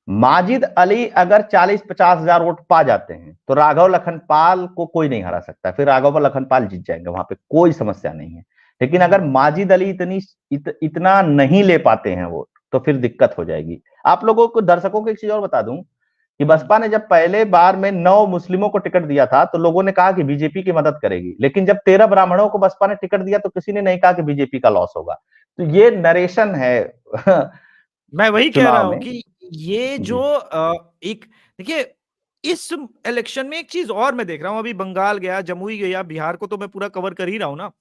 माजिद अली अगर 40-50 हजार वोट पा जाते हैं तो राघव लखन पाल को कोई नहीं हरा सकता, फिर राघव लखन पाल जीत जाएंगे, वहां पे कोई समस्या नहीं है। लेकिन अगर माजिद अली इतना नहीं ले पाते हैं वोट तो फिर दिक्कत हो जाएगी। आप लोगों को, दर्शकों को एक चीज और बता दूं कि बसपा ने जब पहले बार में 9 मुस्लिमों को टिकट दिया था तो लोगों ने कहा कि बीजेपी की मदद करेगी, लेकिन जब 13 ब्राह्मणों को बसपा ने टिकट दिया तो किसी ने नहीं कहा कि बीजेपी का लॉस होगा। तो ये नरेशन है मैं वही कह रहा चुनाव हूं में। कि ये जो एक देखिए, इस इलेक्शन में एक चीज और मैं देख रहा हूं, अभी बंगाल गया, जमुई गया, बिहार को तो मैं पूरा कवर कर ही रहा हूं ना।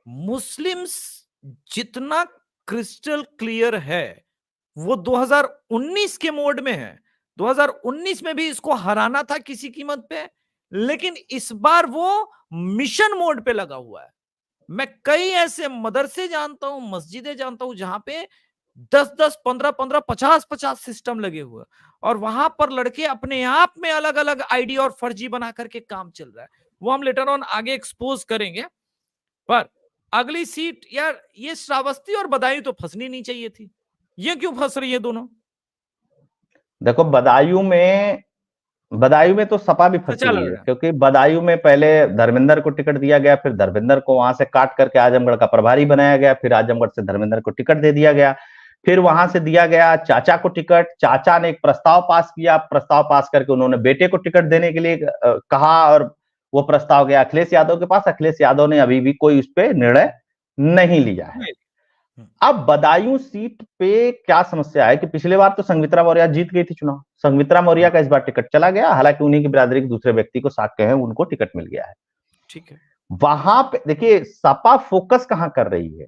मुस्लिम्स जितना क्रिस्टल क्लियर है वो 2019 के मोड में है। 2019 में भी इसको हराना था किसी कीमत पे, लेकिन इस बार वो मिशन मोड पे लगा हुआ है। मैं कई ऐसे मदरसे जानता हूं, मस्जिदें जानता हूं जहां पे 10-10, 15-15, 50-50 सिस्टम लगे हुए, और वहां पर लड़के अपने आप में अलग अलग आईडी और फर्जी बना करके काम चल रहा है। वो हम लेटर ऑन आगे एक्सपोज करेंगे। पर अगली सीट यार, ये श्रावस्ती और बदायूं तो फंसनी नहीं चाहिए थी, ये क्यों फंस रही है दोनों? देखो बदायूं में तो सपा भी फंसी अच्छा हुई लड़ है, रहा है। क्योंकि बदायूं में पहले धर्मेंद्र को टिकट दिया गया, फिर धर्मेंद्र को वहां से काट करके आजमगढ़ का प्रभारी बनाया गया, फिर आजमगढ़ से धर्मेंद्र को टिकट दे दिया गया, फिर वहां से दिया गया चाचा को टिकट। चाचा ने एक प्रस्ताव पास किया, प्रस्ताव पास करके उन्होंने बेटे को टिकट देने के लिए कहा, और वो प्रस्ताव गया अखिलेश यादव के पास। अखिलेश यादव ने अभी भी कोई उस पर निर्णय नहीं लिया है। अब बदायूं सीट पे क्या समस्या है कि पिछले बार तो संघमित्रा मौर्य जीत गई थी चुनाव, संघमित्रा मौर्य का इस बार टिकट चला गया, हालांकि उन्हीं की बिरादरी के दूसरे व्यक्ति को साथ कहे उनको टिकट मिल गया है। ठीक है। वहां पे देखिए सपा फोकस कहां कर रही है,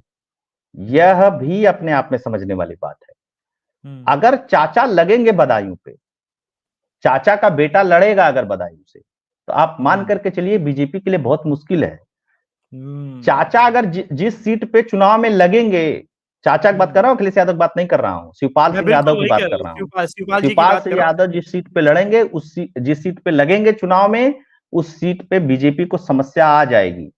यह भी अपने आप में समझने वाली बात है। अगर चाचा लगेंगे बदायूं पे, चाचा का बेटा लड़ेगा अगर बदायूं से, तो आप मान करके चलिए बीजेपी के लिए बहुत मुश्किल है। चाचा अगर जिस सीट पे चुनाव में लगेंगे, चाचा की बात कर रहा हूं, अखिलेश यादव की बात नहीं कर रहा हूं, शिवपाल सिंह यादव की बात कर रहा हूं। शिवपाल सिंह यादव जिस सीट पे लड़ेंगे, जिस सीट पे लगेंगे चुनाव में, उस सीट पे बीजेपी को समस्या आ जाएगी।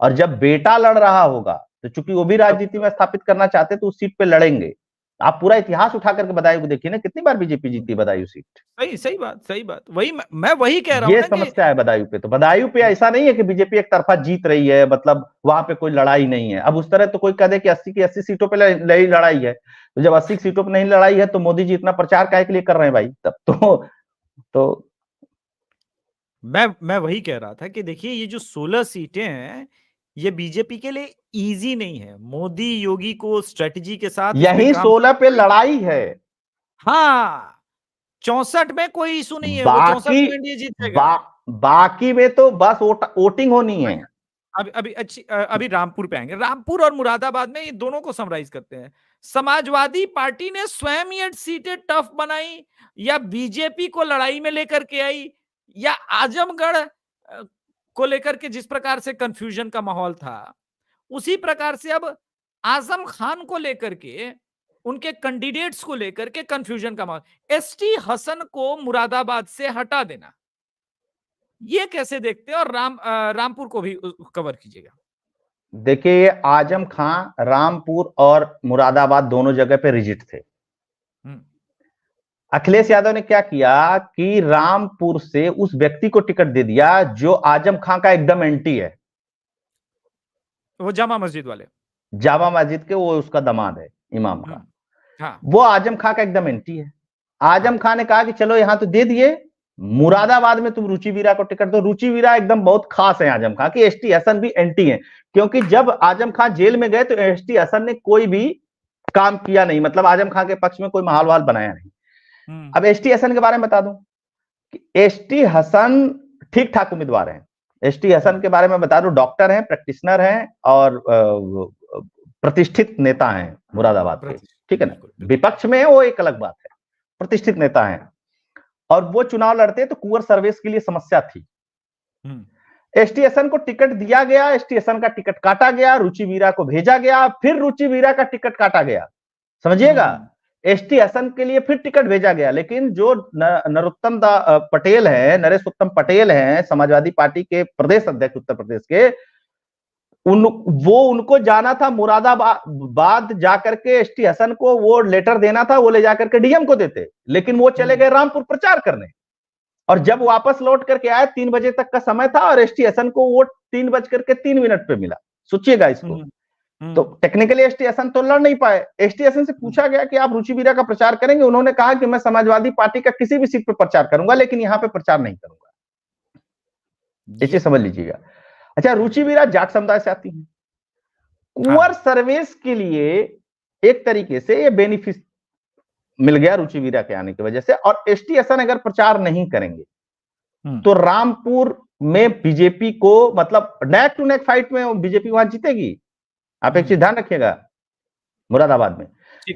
और जब बेटा लड़ रहा होगा तो चूंकि वो भी राजनीति में स्थापित करना चाहते तो उस सीट पे लड़ेंगे। आप पूरा इतिहास उठा करके बदायूं को देखिए ना, कितनी बार बीजेपी जीती बदायूं सीट। सही बात। वही मैं वही कह रहा हूं ये ना समस्या है बदायूं पे। तो बदायूं पे ऐसा नहीं है कि बीजेपी एक तरफा जीत रही है, मतलब वहां पे कोई लड़ाई नहीं है। अब उस तरह तो कोई कह दे कि 80 की 80 सीटों पे लड़ाई है, तो जब 80 सीटों पे नहीं लड़ाई है तो मोदी जी इतना प्रचार काहे के लिए कर रहे हैं भाई? तब तो मैं वही कह रहा था कि देखिए, ये जो 16 सीटें हैं, ये बीजेपी के लिए इजी नहीं है। मोदी योगी को स्ट्रेटजी के साथ इस पे यही काम 16 पे लड़ाई है। हाँ, 64 में कोई इशू नहीं है, वो 64 बाकी में एनडीए जीतेगा। बाकी में तो बस वोटिंग होनी है। अभी रामपुर पे आएंगे। रामपुर और मुरादाबाद में ये दोनों को समराइज करते हैं। समाजवादी पार्टी ने स्वयं ये सीटें टफ बनाई, या बीजेपी को लड़ाई में लेकर के आई, या आजमगढ़ को लेकर के जिस प्रकार से कंफ्यूजन का माहौल था, उसी प्रकार से अब आजम खान को लेकर के, उनके कैंडिडेट्स को लेकर के कंफ्यूजन का माहौल। एसटी हसन को मुरादाबाद से हटा देना, ये कैसे देखते हैं? और रामपुर को भी कवर कीजिएगा। देखिए आजम खान रामपुर और मुरादाबाद दोनों जगह पे रिजिट थे। अखिलेश यादव ने क्या किया कि रामपुर से उस व्यक्ति को टिकट दे दिया जो आजम खान का एकदम एंटी है। वो जामा मस्जिद वाले, जामा मस्जिद के, वो उसका दामाद है इमाम का। हाँ। वो आजम खान का एकदम एंटी है। आजम खान ने कहा कि चलो यहां तो दे दिए, मुरादाबाद में तुम रुचि वीरा को टिकट दो। रुचि वीरा एकदम बहुत खास है आजम खान की। एसटी हसन भी एंटी है, क्योंकि जब आजम खान जेल में गए तो एसटी हसन ने कोई भी काम किया नहीं, मतलब आजम खान के पक्ष में कोई माहौल वाल बनाया नहीं। अब एसटी हसन के बारे में बता दूं कि एसटी हसन ठीक ठाक उम्मीदवार हैं। एसटी हसन के बारे में बता दूं, डॉक्टर हैं, प्रैक्टिशनर हैं और प्रतिष्ठित नेता हैं मुरादाबाद के, ठीक है ना। विपक्ष में है वो एक अलग बात है, प्रतिष्ठित नेता हैं। और वो चुनाव लड़ते तो कुंवर सर्विस के लिए समस्या थी। एसटी हसन को टिकट दिया गया, एसटी हसन का टिकट काटा गया, रुचि वीरा को भेजा गया, फिर रुचि वीरा का टिकट काटा गया, समझिएगा। एसटी हसन के लिए फिर टिकट भेजा गया, लेकिन जो नरोत्तम पटेल है, नरेश उत्तम पटेल हैं, समाजवादी पार्टी के प्रदेश अध्यक्ष उत्तर प्रदेश के, उनको जाना था मुरादाबाद जाकर के एसटी हसन को वो लेटर देना था, वो ले जाकर के डीएम को देते, लेकिन वो चले गए रामपुर प्रचार करने। और जब वापस लौट करके आए 3 बजे तक का समय था और एसटी हसन को वोट 3 बज करके 3 मिनट पे मिला। सोचिएगा इसको। तो टेक्निकली एसटी हसन तो लड़ नहीं पाए। एसटी हसन से पूछा गया कि आप रुचि वीरा का प्रचार करेंगे, उन्होंने कहा कि मैं समाजवादी पार्टी का किसी भी सीट पर प्रचार करूंगा, लेकिन यहां पे प्रचार नहीं करूंगा। इसे समझ लीजिएगा। अच्छा, रुचि वीरा जाट समुदाय से आती है। कुंवर सर्विस के लिए एक तरीके से ये बेनिफिट मिल गया रुचि वीरा के आने की वजह से। और एसटी हसन अगर प्रचार नहीं करेंगे तो रामपुर में बीजेपी को, मतलब नेक टू नेक फाइट में बीजेपी वहां जीतेगी। आप एक चीज ध्यान रखिएगा, मुरादाबाद में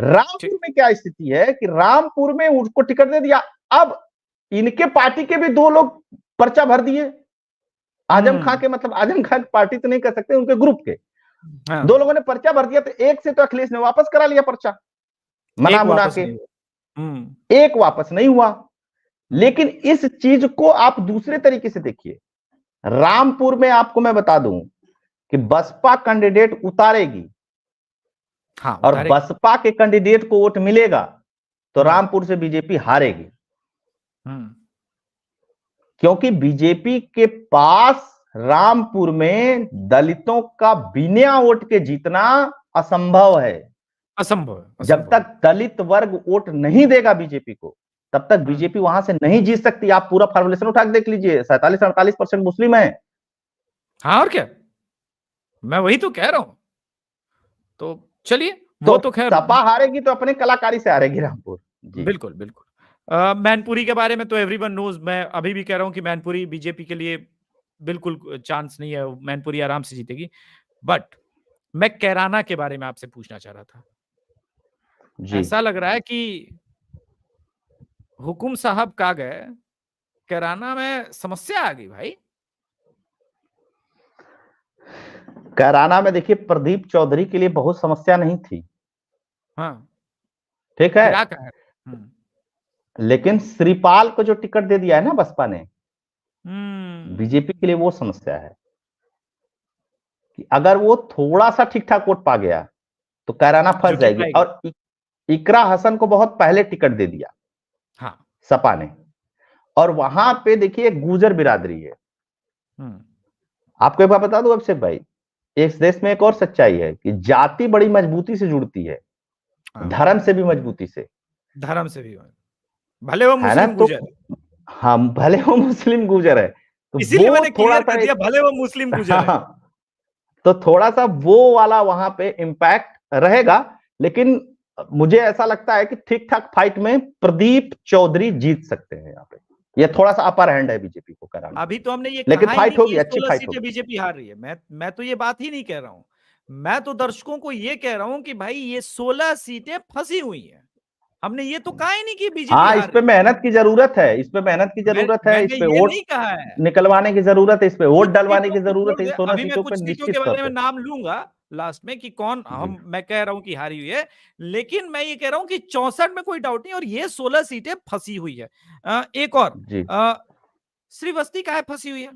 रामपुर में क्या स्थिति है कि रामपुर में उसको टिकट दे दिया, अब इनके पार्टी के भी 2 लोग पर्चा भर दिए। आजम खां के, मतलब आजम खां की पार्टी तो नहीं कर सकते, उनके ग्रुप के 2 लोगों ने पर्चा भर दिया। तो एक से तो अखिलेश ने वापस करा लिया पर्चा, मना मुना के, एक वापस नहीं हुआ। लेकिन इस चीज को आप दूसरे तरीके से देखिए। रामपुर में आपको मैं बता दूं कि बसपा कैंडिडेट उतारेगी, और बसपा के कैंडिडेट को वोट मिलेगा तो रामपुर से बीजेपी हारेगी। क्योंकि बीजेपी के पास रामपुर में दलितों का बिना वोट के जीतना असंभव है। असंभव। जब तक दलित वर्ग वोट नहीं देगा बीजेपी को, तब तक बीजेपी वहां से नहीं जीत सकती। आप पूरा फॉर्मुलेशन उठा के देख लीजिए, 47-48% मुस्लिम है। हाँ, और क्या, मैं वही तो कह रहा हूं। तो चलिए, वो तो खैर सपा हारेगी तो अपने कलाकारी से हारेगी रामपुर। बिल्कुल बिल्कुल। मैनपुरी के बारे में तो एवरीवन नोज। मैं अभी भी कह रहा हूं कि मैनपुरी बीजेपी के लिए बिल्कुल चांस नहीं है, मैनपुरी आराम से जीतेगी। बट मैं कैराना के बारे में आपसे पूछना चाह रहा था। ऐसा लग रहा है कि हुकुम साहब का गए, कैराना में समस्या आ गई भाई। कैराना में देखिए, प्रदीप चौधरी के लिए बहुत समस्या नहीं थी। हाँ, ठीक है, लेकिन श्रीपाल को जो टिकट दे दिया है ना बसपा ने, बीजेपी के लिए वो समस्या है कि अगर वो थोड़ा सा ठीक ठाक वोट पा गया तो कैराना फंस जाएगी। और इकरा हसन को बहुत पहले टिकट दे दिया सपा ने, और वहां पे देखिए गुर्जर बिरादरी है। आपको एक बात बता दूं अभिषेक भाई, इस देश में एक और सच्चाई है कि जाति बड़ी मजबूती से जुड़ती है, धर्म से भी मजबूती से। धर्म से भी, भले वो मुस्लिम गुर्जर, हाँ भले वो मुस्लिम गुर्जर है, तो इसीलिए मैंने क्लियर कर दिया, भले वो मुस्लिम गुर्जर है। तो थोड़ा सा वो वाला वहां पे इम्पैक्ट रहेगा। लेकिन मुझे ऐसा लगता है कि ठीक ठाक फाइट में प्रदीप चौधरी जीत सकते हैं यहाँ पे। ये थोड़ा सा अपर हैंड है बीजेपी को कराना। अभी तो हमने ये लेकिन फाइट होगी, अच्छी फाइट होगी। बीजेपी हार रही है। मैं तो ये बात ही नहीं कह रहा हूं, मैं तो दर्शकों को ये कह रहा हूं कि भाई ये 16 सीटें फंसी हुई हैं। हमने ये तो कहा ही नहीं कि बीजेपी हाँ, इस पे मेहनत की जरूरत है, इस पे मेहनत की जरूरत है, इस पे वोट निकलवाने की जरूरत है, इस पे वोट डलवाने की जरूरत है। 16 सीटों पे निश्चित तौर पे नाम लूंगा लास्ट में कि कौन मैं कह रहा हूं कि हारी हुई है, लेकिन मैं ये कह रहा हूं कि 64 में कोई डाउट नहीं, और ये 16 सीटें फंसी हुई है। एक और श्रीवस्ती काहे फंसी हुई है?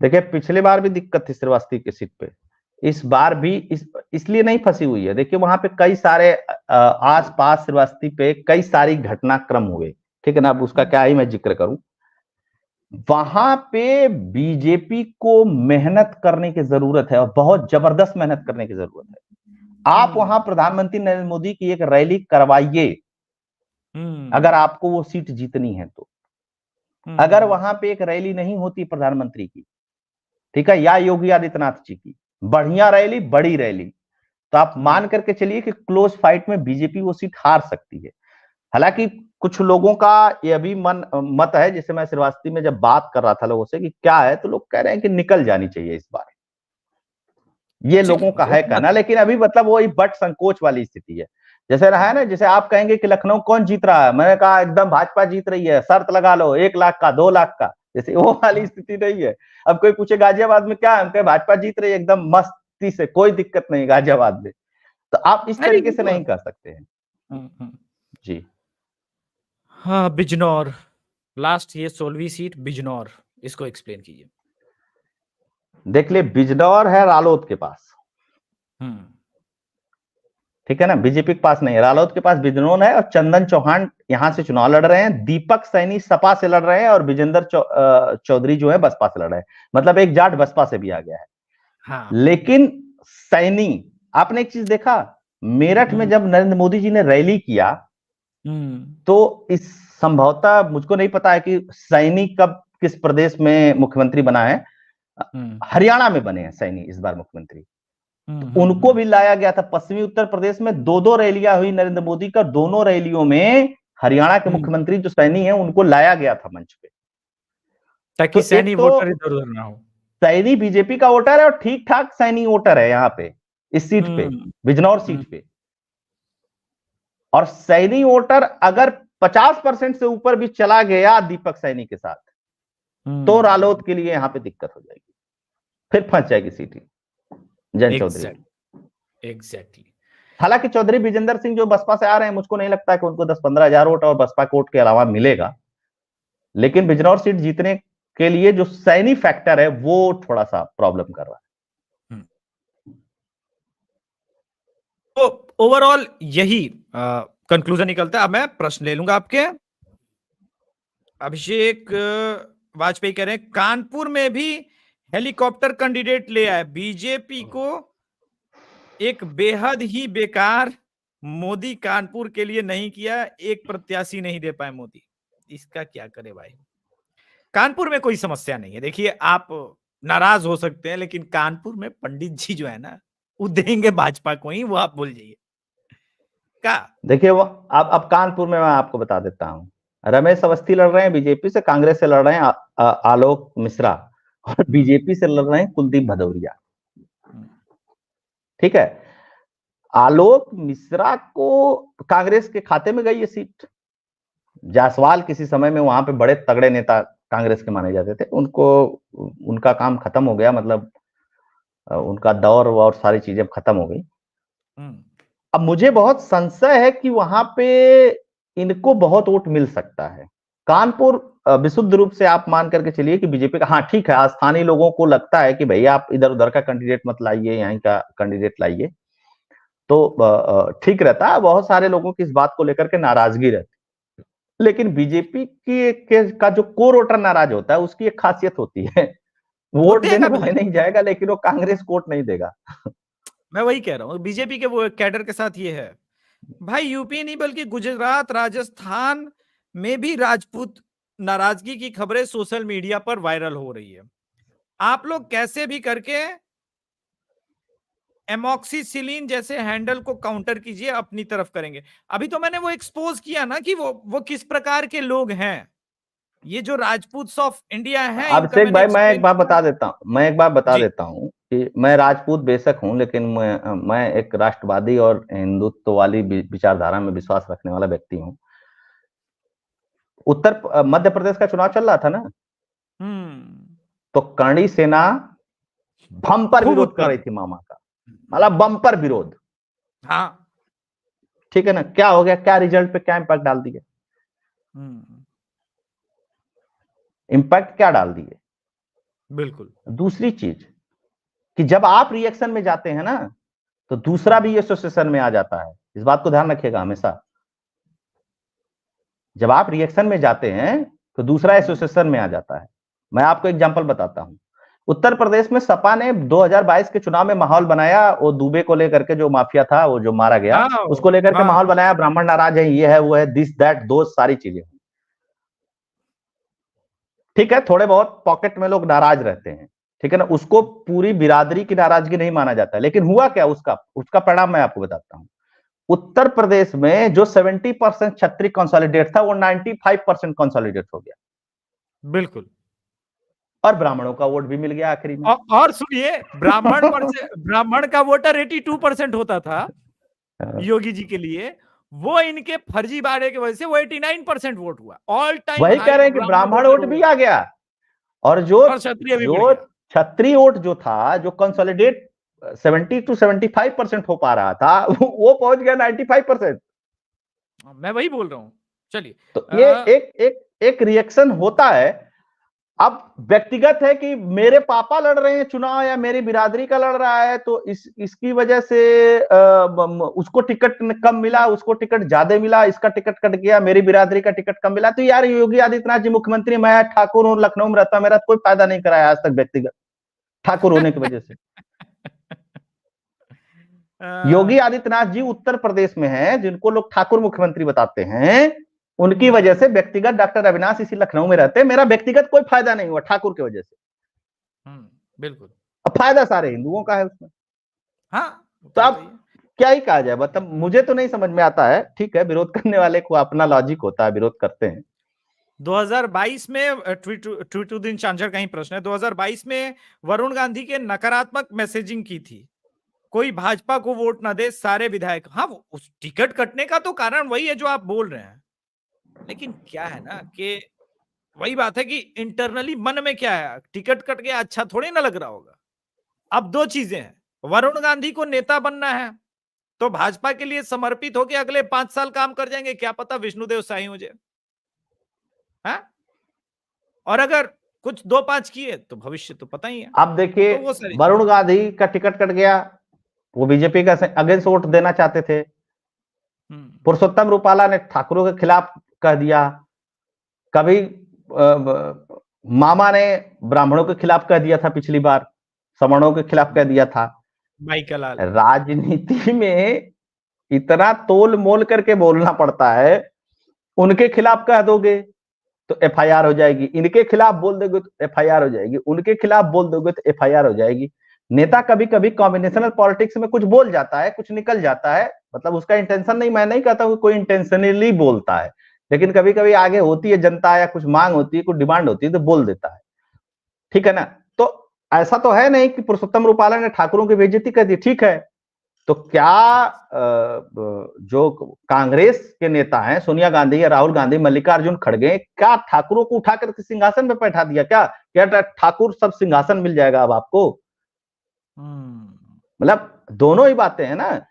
देखिए, पिछले बार भी दिक्कत थी श्रीवस्ती की सीट पे, इस बार भी इसलिए नहीं फंसी हुई है। देखिए, वहां पे कई सारे आसपास श्रीवस्ती पे कई सारी घटनाक्रम हुए, ठीक है ना, अब उसका क्या ही मैं जिक्र करूं। वहां पे बीजेपी को मेहनत करने की जरूरत है, और बहुत जबरदस्त मेहनत करने की जरूरत है। आप वहां प्रधानमंत्री नरेंद्र मोदी की एक रैली करवाइए, अगर आपको वो सीट जीतनी है तो। अगर वहां पे एक रैली नहीं होती प्रधानमंत्री की, ठीक है, या योगी आदित्यनाथ जी की, बढ़िया रैली, बड़ी रैली, तो आप मान करके चलिए कि क्लोज फाइट में बीजेपी वो सीट हार सकती है। हालांकि कुछ लोगों का ये अभी मत है, जैसे मैं श्रीवास्ती में जब बात कर रहा था लोगों से कि क्या है, तो लोग कह रहे हैं कि निकल जानी चाहिए इस बार, ये लोगों का है कहना। लेकिन अभी मतलब वही बट संकोच वाली स्थिति है। जैसे रहा है ना, जैसे आप कहेंगे कि लखनऊ कौन जीत रहा है, मैंने कहा एकदम भाजपा जीत रही है, शर्त लगा लो 1 लाख का, 2 लाख का, जैसे वो वाली स्थिति नहीं है। अब कोई पूछे गाजियाबाद में क्या है, भाजपा जीत रही है एकदम मस्ती से, कोई दिक्कत नहीं गाजियाबाद में। तो आप इस तरीके से नहीं कर सकते हैं जी। हाँ, बिजनौर लास्ट, ये 16वीं सीट बिजनौर, इसको एक्सप्लेन कीजिए। देख ले, बिजनौर है रालोद के पास, ठीक है ना, बीजेपी के पास नहीं है, रालोद के पास बिजनौर है। और चंदन चौहान यहां से चुनाव लड़ रहे हैं, दीपक सैनी सपा से लड़ रहे हैं, और विजेंद्र चौधरी जो है बसपा से लड़ रहे हैं। मतलब एक जाट बसपा से भी आ गया है। हाँ। लेकिन सैनी, आपने एक चीज देखा, मेरठ में जब नरेंद्र मोदी जी ने रैली किया, तो इस संभवतः मुझको नहीं पता है कि सैनी कब किस प्रदेश में मुख्यमंत्री बना है, हरियाणा में बने हैं सैनी इस बार मुख्यमंत्री। तो उनको भी लाया गया था। पश्चिमी उत्तर प्रदेश में 2-2 रैलियां हुई नरेंद्र मोदी का, दोनों रैलियों में हरियाणा के मुख्यमंत्री जो सैनी है उनको लाया गया था मंच पे, ताकि सैनी वोटर इधर उधर ना हो। सैनी बीजेपी का वोटर है और ठीक ठाक सैनी वोटर है यहाँ पे, इस सीट पे, बिजनौर सीट पे। और सैनी वोटर अगर 50% से ऊपर भी चला गया दीपक सैनी के साथ, तो रालोद के लिए यहां पे दिक्कत हो जाएगी, फिर फंस जाएगी सीट जयंत चौधरी। एग्जैक्टली। हालांकि चौधरी विजेंद्र सिंह जो बसपा से आ रहे हैं, मुझको नहीं लगता कि उनको 10-15 हजार वोट और बसपा के वोट के अलावा मिलेगा, लेकिन बिजनौर सीट जीतने के लिए जो सैनी फैक्टर है वो थोड़ा सा प्रॉब्लम कर रहा है। तो ओवरऑल यही कंक्लूजन निकलता है। अब मैं प्रश्न ले लूंगा आपके। अभिषेक वाजपेयी कह रहे हैं कानपुर में भी हेलीकॉप्टर कैंडिडेट ले आए, बीजेपी को एक बेहद ही बेकार, मोदी कानपुर के लिए नहीं किया, एक प्रत्याशी नहीं दे पाए मोदी, इसका क्या करे भाई। कानपुर में कोई समस्या नहीं है, देखिए आप नाराज हो सकते हैं, लेकिन कानपुर में पंडित जी जो है ना वो देंगे भाजपा को ही, वो आप भूल जाइए क्या। देखिए वो अब कानपुर में मैं आपको बता देता हूं, रमेश अवस्थी लड़ रहे हैं बीजेपी से, कांग्रेस से लड़ रहे हैं आलोक मिश्रा, और बीजेपी से लड़ रहे हैं कुलदीप भदौरिया। ठीक है, आलोक मिश्रा को कांग्रेस के खाते में गई ये सीट। जायसवाल किसी समय में वहां पे बड़े तगड़े नेता कांग्रेस के माने जाते थे, उनको उनका काम खत्म हो गया, मतलब उनका दौर और सारी चीजें खत्म हो गई। अब मुझे बहुत संशय है कि वहां पे इनको बहुत वोट मिल सकता है। कानपुर विशुद्ध रूप से आप मान करके चलिए कि बीजेपी का, हाँ ठीक है, स्थानीय लोगों को लगता है कि भैया आप इधर उधर का कैंडिडेट मत लाइए, यहीं का कैंडिडेट लाइए, तो ठीक रहता है। बहुत सारे लोगों की इस बात को लेकर के नाराजगी रहती है, लेकिन बीजेपी का जो कोर वोटर नाराज होता है, उसकी एक खासियत होती है, वोट देने वाले नहीं जाएगा, लेकिन वो कांग्रेस को वोट नहीं देगा। मैं वही कह रहा हूँ, बीजेपी के वो कैडर के साथ ये है भाई। यूपी नहीं बल्कि गुजरात, राजस्थान में भी राजपूत नाराजगी की खबरें सोशल मीडिया पर वायरल हो रही है। आप लोग कैसे भी करके एमॉक्सिसिलिन जैसे हैंडल को काउंटर कीजिए, अपनी तरफ करेंगे। अभी तो मैंने वो एक्सपोज किया ना कि वो किस प्रकार के लोग हैं, ये जो राजपूत ऑफ इंडिया है। अभिषेक भाई मैं एक बात बता देता हूँ, कि मैं राजपूत बेशक हूं, लेकिन मैं एक राष्ट्रवादी और हिंदुत्व वाली विचारधारा में विश्वास रखने वाला व्यक्ति हूं। मध्य प्रदेश का चुनाव चल रहा था ना, तो कर्णी सेना बम्पर विरोध कर रही थी मामा का, मतलब बम्पर विरोध। हाँ ठीक है ना, क्या हो गया, क्या रिजल्ट पे क्या इम्पैक्ट डाल दिए, इम्पैक्ट क्या डाल दिए। बिल्कुल। दूसरी चीज कि जब आप रिएक्शन में जाते हैं ना, तो दूसरा भी एसोसिएशन में आ जाता है, इस बात को ध्यान रखिएगा हमेशा। जब आप रिएक्शन में जाते हैं तो दूसरा एसोसिएशन में आ जाता है। मैं आपको एग्जांपल बताता हूं, उत्तर प्रदेश में सपा ने 2022 के चुनाव में माहौल बनाया, वो दुबे को लेकर के जो माफिया था, वो जो मारा गया, उसको लेकर के माहौल बनाया, ब्राह्मण नाराज है, ये है वो है, दिस दैट दो सारी चीजें। ठीक है, थोड़े बहुत पॉकेट में लोग नाराज रहते हैं, ठीक है ना, उसको पूरी बिरादरी की नाराजगी नहीं माना जाता। लेकिन हुआ क्या, उसका परिणाम मैं आपको बताता हूं। उत्तर प्रदेश में जो 70% क्षत्रिय कंसोलिडेट था, वो 95% कंसोलिडेट हो गया। बिल्कुल। और ब्राह्मणों का वोट भी मिल गया आखिरी में। और सुनिए, ब्राह्मण का वोटर 82% होता था योगी जी के लिए, वो इनके फर्जीवाड़े की वजह से वो 89% वोट हुआ। ऑल टाइम वही कह रहे हैं कि ब्राह्मण वोट भी आ गया, और जो क्षत्रिय वोट जो था, जो कंसोलिडेट 70 to 75% हो पा रहा था, वो पहुंच गया 95%। मैं वही बोल रहा हूं। चलिए, तो ये एक रिएक्शन होता है। अब व्यक्तिगत है कि मेरे पापा लड़ रहे हैं चुनाव, या मेरी बिरादरी का लड़ रहा है, तो इसकी वजह से उसको टिकट कम मिला, उसको टिकट ज्यादा मिला, इसका टिकट कट गया, मेरी बिरादरी का टिकट कम मिला। तो यार योगी आदित्यनाथ जी मुख्यमंत्री, मैं ठाकुर हूं, लखनऊ में रहता, मेरा कोई फायदा नहीं कराया आज तक व्यक्तिगत ठाकुर होने की वजह से। योगी आदित्यनाथ जी उत्तर प्रदेश में हैं, जिनको लोग ठाकुर मुख्यमंत्री बताते हैं, उनकी वजह से व्यक्तिगत डॉक्टर अविनाश इसी लखनऊ में रहते हैं। मेरा व्यक्तिगत कोई फायदा नहीं हुआ ठाकुर की वजह से। बिल्कुल। अब फायदा सारे हिंदुओं का है उसमें। हाँ, तो आप क्या ही कहा जाए, मतलब मुझे तो नहीं समझ में आता है। ठीक है, विरोध करने वाले को अपना लॉजिक होता है, विरोध करते हैं। 2022 में ट्वीट दिन चांचर का ही प्रश्न है, 2022 में वरुण गांधी के नकारात्मक मैसेजिंग की थी, कोई भाजपा को वोट ना दे सारे विधायक। हाँ, उस टिकट कटने का तो कारण वही है जो आप बोल रहे हैं, लेकिन क्या है ना कि वही बात है कि इंटरनली मन में क्या है, टिकट कट गया अच्छा थोड़ी ना लग रहा होगा। अब दो चीजें हैं, वरुण गांधी को नेता बनना है तो भाजपा के लिए समर्पित होकर अगले 5 साल काम कर जाएंगे, क्या पता विष्णुदेव साई हो जाए, है? और अगर कुछ 2-5 किए तो भविष्य तो पता ही है। अब देखिए, तो वरुण गांधी का टिकट कट गया, वो बीजेपी का अगेंस्ट वोट देना चाहते थे। पुरुषोत्तम रूपाला ने ठाकुरों के खिलाफ कह दिया, कभी मामा ने ब्राह्मणों के खिलाफ कह दिया था, पिछली बार सवर्णों के खिलाफ कह दिया था। राजनीति में इतना तोल मोल करके बोलना पड़ता है, उनके खिलाफ कह दोगे तो एफआईआर हो जाएगी, इनके खिलाफ बोल दोगे तो एफआईआर हो जाएगी, उनके खिलाफ बोल दोगे तो एफआईआर हो जाएगी। नेता कभी कभी कॉम्बिनेशनल पॉलिटिक्स में कुछ बोल जाता है, कुछ निकल जाता है, मतलब उसका इंटेंशन नहीं, मैं नहीं कहता हूं कोई इंटेंशनली बोलता है, लेकिन कभी कभी आगे होती है जनता या कुछ मांग होती है, कुछ डिमांड होती है तो बोल देता है। ठीक है ना? तो ऐसा तो है नहीं कि पुरुषोत्तम रूपाला ने ठाकुरों की बेइज्जती कर दी। ठीक है, तो क्या जो कांग्रेस के नेता हैं, सोनिया गांधी या राहुल गांधी, मल्लिकार्जुन खड़गे, क्या ठाकुरों को उठाकर सिंहासन पे बैठा दिया? क्या ठाकुर सब सिंहासन मिल जाएगा अब आपको? मतलब दोनों ही बातें हैं ना।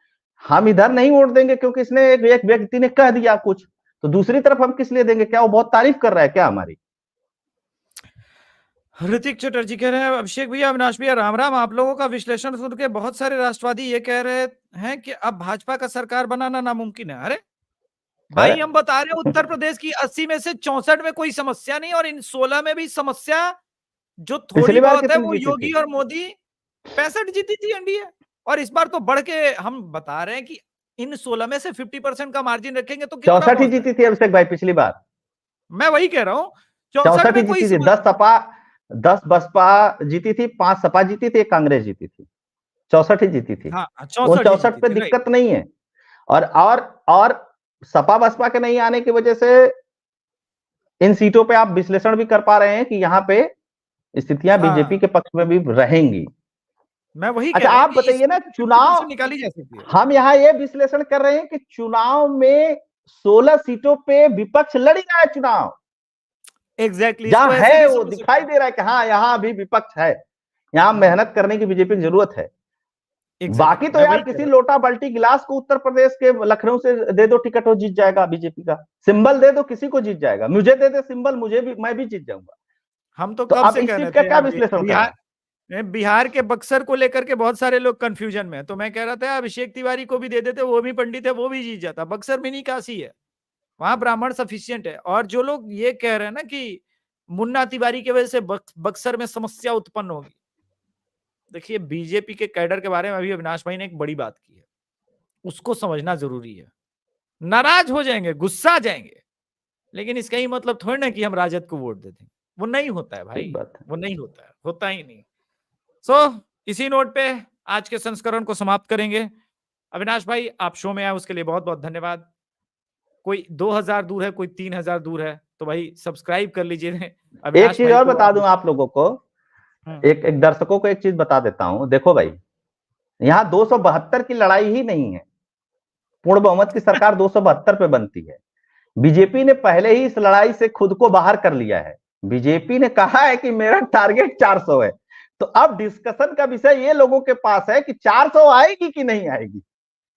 हम इधर नहीं वोट देंगे क्योंकि इसने एक व्यक्ति ने कह दिया कुछ, तो दूसरी तरफ हम किस लिए देंगे? क्या वो बहुत तारीफ कर रहा है क्या हमारी? ऋतिक चटर्जी कह रहे हैं, अभिषेक भैया, अविनाश भैया, राम राम। आप लोगों का विश्लेषण सुन के बहुत सारे राष्ट्रवादी ये कह रहे हैं कि अब भाजपा का सरकार बनाना नामुमकिन है। अरे भाई, हम बता रहे हैं उत्तर प्रदेश की 80 में से 64 में कोई समस्या नहीं, और इन 16 में भी समस्या जो थोड़ी बहुत है वो योगी और मोदी 65 जीती थी एनडीए, और इस बार तो बढ़ के हम बता रहे हैं कि इन 16 में से 50% का मार्जिन रखेंगे तो 64 ही जीती थी अभिषेक भाई पिछली बार। मैं वही कह रहा हूं, 64 ही जीती थी। 10 बसपा जीती थी, 5 सपा जीती थी, 1 कांग्रेस जीती थी। 64 ही जीती थी। हाँ, 64 पे दिक्कत नहीं है। और सपा बसपा के नहीं आने की वजह से इन सीटों पे आप विश्लेषण भी कर पा रहे हैं कि यहाँ पे स्थितियां बीजेपी के पक्ष में भी रहेंगी। मैं वही अच्छा, आप बताइए ना, चुनाव निकाली जा सकती है। हम यहाँ ये विश्लेषण कर रहे हैं कि चुनाव में 16 सीटों पे विपक्ष लड़ रहा है चुनाव। एग्जैक्टली, जहां है वो दिखाई दे रहा है कि हाँ, यहाँ भी विपक्ष है, यहाँ मेहनत करने की बीजेपी की जरूरत है। बाकी तो यार किसी लोटा बाल्टी गिलास को उत्तर प्रदेश के लखनऊ से दे दो टिकट, वो जीत जाएगा। बीजेपी का सिंबल दे दो, किसी को जीत जाएगा। मुझे दे दे सिंबल, मैं भी जीत जाऊंगा। हम तो कब से कह रहे थे क्या विश्लेषण बिहार के बक्सर को लेकर के बहुत सारे लोग कंफ्यूजन में, तो मैं कह रहा था अभिषेक तिवारी को भी दे देते, वो भी पंडित है, वो भी जीत जाता। बक्सर मिनी काशी है, वहां ब्राह्मण सफिशियंट है। और जो लोग ये कह रहे हैं ना कि मुन्ना तिवारी की वजह से बक्सर में समस्या उत्पन्न होगी, देखिए बीजेपी के कैडर के बारे में अभी अविनाश भाई ने एक बड़ी बात की है, उसको समझना जरूरी है। नाराज हो जाएंगे, गुस्सा जाएंगे, लेकिन इसका ही मतलब थोड़ी ना कि हम राजद को वोट दे दें। वो नहीं होता है भाई, वो नहीं होता है, होता ही नहीं। इसी नोट पे आज के संस्करण को समाप्त करेंगे। अविनाश भाई, आप शो में आए उसके लिए बहुत बहुत धन्यवाद। कोई 2000 दूर है, कोई 3000 दूर है, तो भाई सब्सक्राइब कर लीजिए। एक चीज और बता दूं आप लोगों को, एक दर्शकों को एक चीज बता देता हूं। देखो भाई, यहाँ 272 की लड़ाई ही नहीं है। पूर्ण बहुमत की सरकार 272 पे बनती है। बीजेपी ने पहले ही इस लड़ाई से खुद को बाहर कर लिया है। बीजेपी ने कहा है कि मेरा टारगेट 400 है। तो अब डिस्कशन का विषय ये लोगों के पास है कि 400 आएगी कि नहीं आएगी।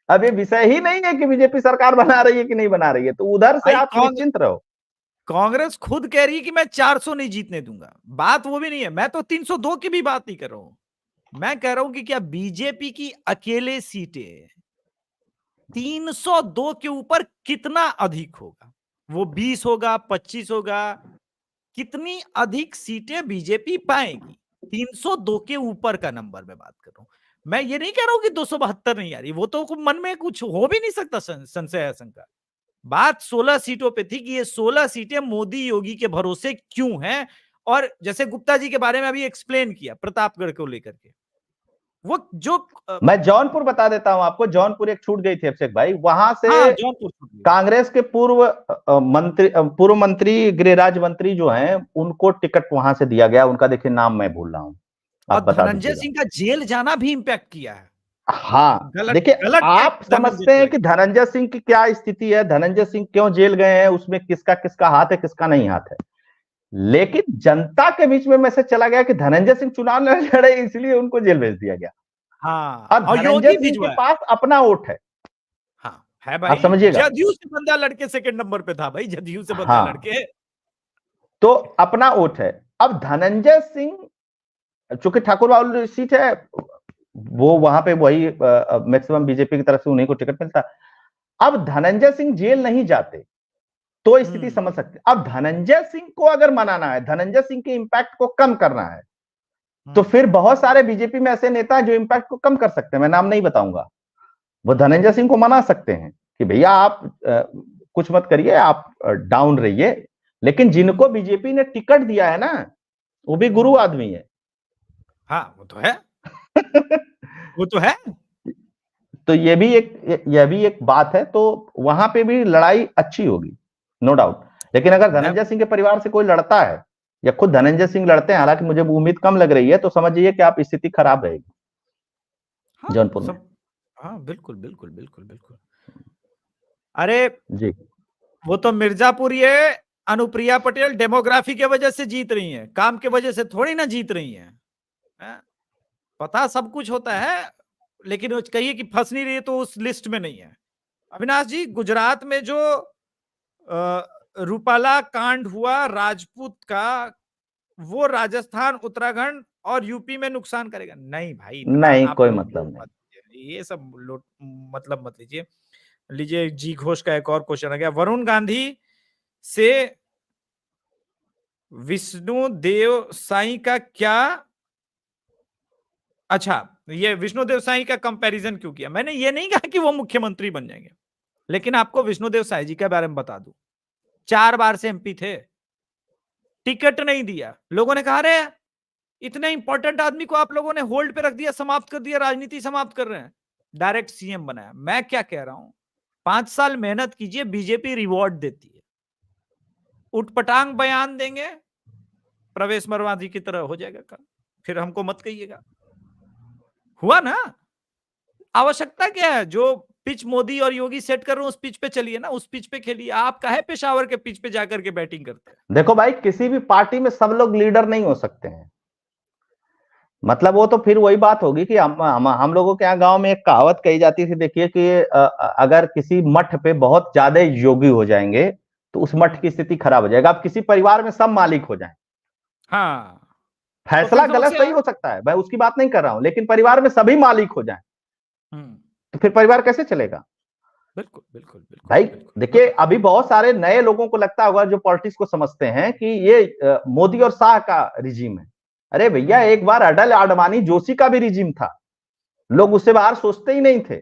अब ये विषय ही नहीं है कि बीजेपी सरकार बना रही है कि नहीं बना रही है। तो उधर से आप निश्चिंत रहो। कांग्रेस खुद कह रही है कि मैं 400 नहीं जीतने दूंगा। बात वो भी नहीं है, मैं तो 302 की भी बात नहीं कर रहा हूं। मैं कह रहा हूं कि क्या बीजेपी की अकेले सीटें 302 के ऊपर कितना अधिक होगा? वो 20 होगा, 25 होगा, कितनी अधिक सीटें बीजेपी पाएगी? 302 के ऊपर का नंबर मैं बात कर रहा हूं। मैं ये नहीं कह रहा हूं कि 272 नहीं आ रही, वो तो मन में कुछ हो भी नहीं सकता संशय शंका। बात 16 सीटों पे थी कि ये 16 सीटें मोदी योगी के भरोसे क्यों हैं, और जैसे गुप्ता जी के बारे में अभी एक्सप्लेन किया प्रतापगढ़ को लेकर के, वो जो मैं जौनपुर बता देता हूं आपको, जौनपुर एक छूट गई थी अभिषेक भाई, वहां से हाँ, जौनपुर कांग्रेस के पूर्व मंत्री गृह राज्य मंत्री जो हैं उनको टिकट वहां से दिया गया, उनका देखिए नाम मैं भूल रहा हूं, आप और बता धनंजय दीजिएगा। सिंह का जेल जाना भी इंपैक्ट किया है। हाँ गलत देखिए, गलत आप टैक्स धनंजय समझते हैं चला कि गया। धनंजय सिंह की क्या स्थिति है, धनंजय सिंह क्यों जेल गए हैं, उसमें किसका किसका हाथ है किसका नहीं हाथ है, लेकिन जनता के बीच में मैसेज चला गया कि धनंजय सिंह चुनाव न लड़े, इसलिए उनको जेल भेज दिया गया। हाँ, और और धनंजय योगी सिंह के भिजवाया। पास अपना वोट है, हाँ है आप भाई, समझिएगा। जदयू से बंदा लड़के सेकंड नंबर पे था भाई, जदयू से बंदा हाँ, लड़के। तो अपना वोट है। अब धनंजय सिंह, चूंकि ठाकुर बाबू सीट है, वो वहां पे वही मैक्सिमम बीजेपी की तरफ से उन्हीं को टिकट मिलता। अब धनंजय सिंह जेल नहीं जाते तो स्थिति समझ सकते। अब धनंजय सिंह को अगर मनाना है, धनंजय सिंह के इंपैक्ट को कम करना है, तो फिर बहुत सारे बीजेपी में ऐसे नेता हैं जो इंपैक्ट को कम कर सकते हैं, मैं नाम नहीं बताऊंगा, वो धनंजय सिंह को मना सकते हैं कि भैया आप कुछ मत करिए, आप डाउन रहिए, लेकिन जिनको बीजेपी ने टिकट दिया है ना, वो भी गुरु आदमी है। हाँ वो तो है, वो तो है। तो ये भी एक बात है, तो वहां पे भी लड़ाई अच्छी होगी, नो डाउट। लेकिन अगर धनंजय सिंह के परिवार से कोई लड़ता है या खुद धनंजय सिंह लड़ते हैं, हालांकि मुझे उम्मीद कम लग रही है, तो समझिए कि आप स्थिति खराब रहेगी हाँ, जौनपुर में। हाँ बिल्कुल बिल्कुल बिल्कुल बिल्कुल। अरे जी, वो तो मिर्जापुर, ये अनुप्रिया पटेल डेमोग्राफी के वजह से जीत रही हैं, काम के वजह से थोड़ी ना जीत रही हैं। पता सब कुछ होता है, लेकिन कहिए कि फंस नहीं रही है तो उस लिस्ट में नहीं है। अविनाश जी, गुजरात में जो रूपाला कांड हुआ राजपूत का, वो राजस्थान, उत्तराखंड और यूपी में नुकसान करेगा? नहीं भाई, इतना नहीं आप कोई लोग मतलब नहीं। मत लीजिए, ये सब मतलब मत लीजिए। लीजिए जी घोष का एक और क्वेश्चन आ गया, वरुण गांधी से विष्णु देव साई का क्या, अच्छा ये विष्णु देव साई का कंपैरिजन क्यों किया? मैंने ये नहीं कहा कि वो मुख्यमंत्री बन जाएंगे, लेकिन आपको विष्णु देव साई जी के बारे में बता दूं, 4 बार से एमपी थे, टिकट नहीं दिया, लोगों ने कहा रे इतने इंपॉर्टेंट आदमी को आप लोगों ने होल्ड पे रख दिया, समाप्त कर दिया, राजनीति समाप्त कर रहे हैं, डायरेक्ट सीएम बनाया। मैं क्या कह रहा हूं, 5 साल मेहनत कीजिए, बीजेपी रिवॉर्ड देती है। उठपटांग बयान देंगे, प्रवेश वर्मा जी की तरह हो जाएगा काम, फिर हमको मत कहिएगा। हुआ ना, आवश्यकता क्या है, जो पिच मोदी और योगी सेट कर रहे हो उस पिच पे चलिए ना, उस पिच पे खेलिए। आप काहे पेशावर के पिच पे जाकर के बैटिंग करते हैं? देखो भाई, किसी भी पार्टी में सब लोग लीडर नहीं हो सकते हैं, मतलब वो तो फिर वही बात होगी कि हम लोगों के यहाँ गांव में एक कहावत कही जाती थी, देखिए कि अगर किसी मठ पे बहुत ज्यादा योगी हो जाएंगे तो उस मठ की स्थिति खराब हो जाएगा। अब किसी परिवार में सब मालिक हो जाएं, हाँ, तो फैसला फिर गलत समस्या सही है। हो सकता है, मैं उसकी बात नहीं कर रहा हूं, लेकिन परिवार में सभी मालिक हो जाएं तो फिर परिवार कैसे चलेगा? बिल्कुल बिल्कुल बिल्कुल भाई बिल्कुल। देखिए, अभी बहुत सारे नए लोगों को लगता होगा जो पॉलिटिक्स को समझते हैं कि ये मोदी और शाह का रिजीम है। अरे भैया, एक बार अटल आडवाणी जोशी का भी रिजीम था, लोग उससे बाहर सोचते ही नहीं थे।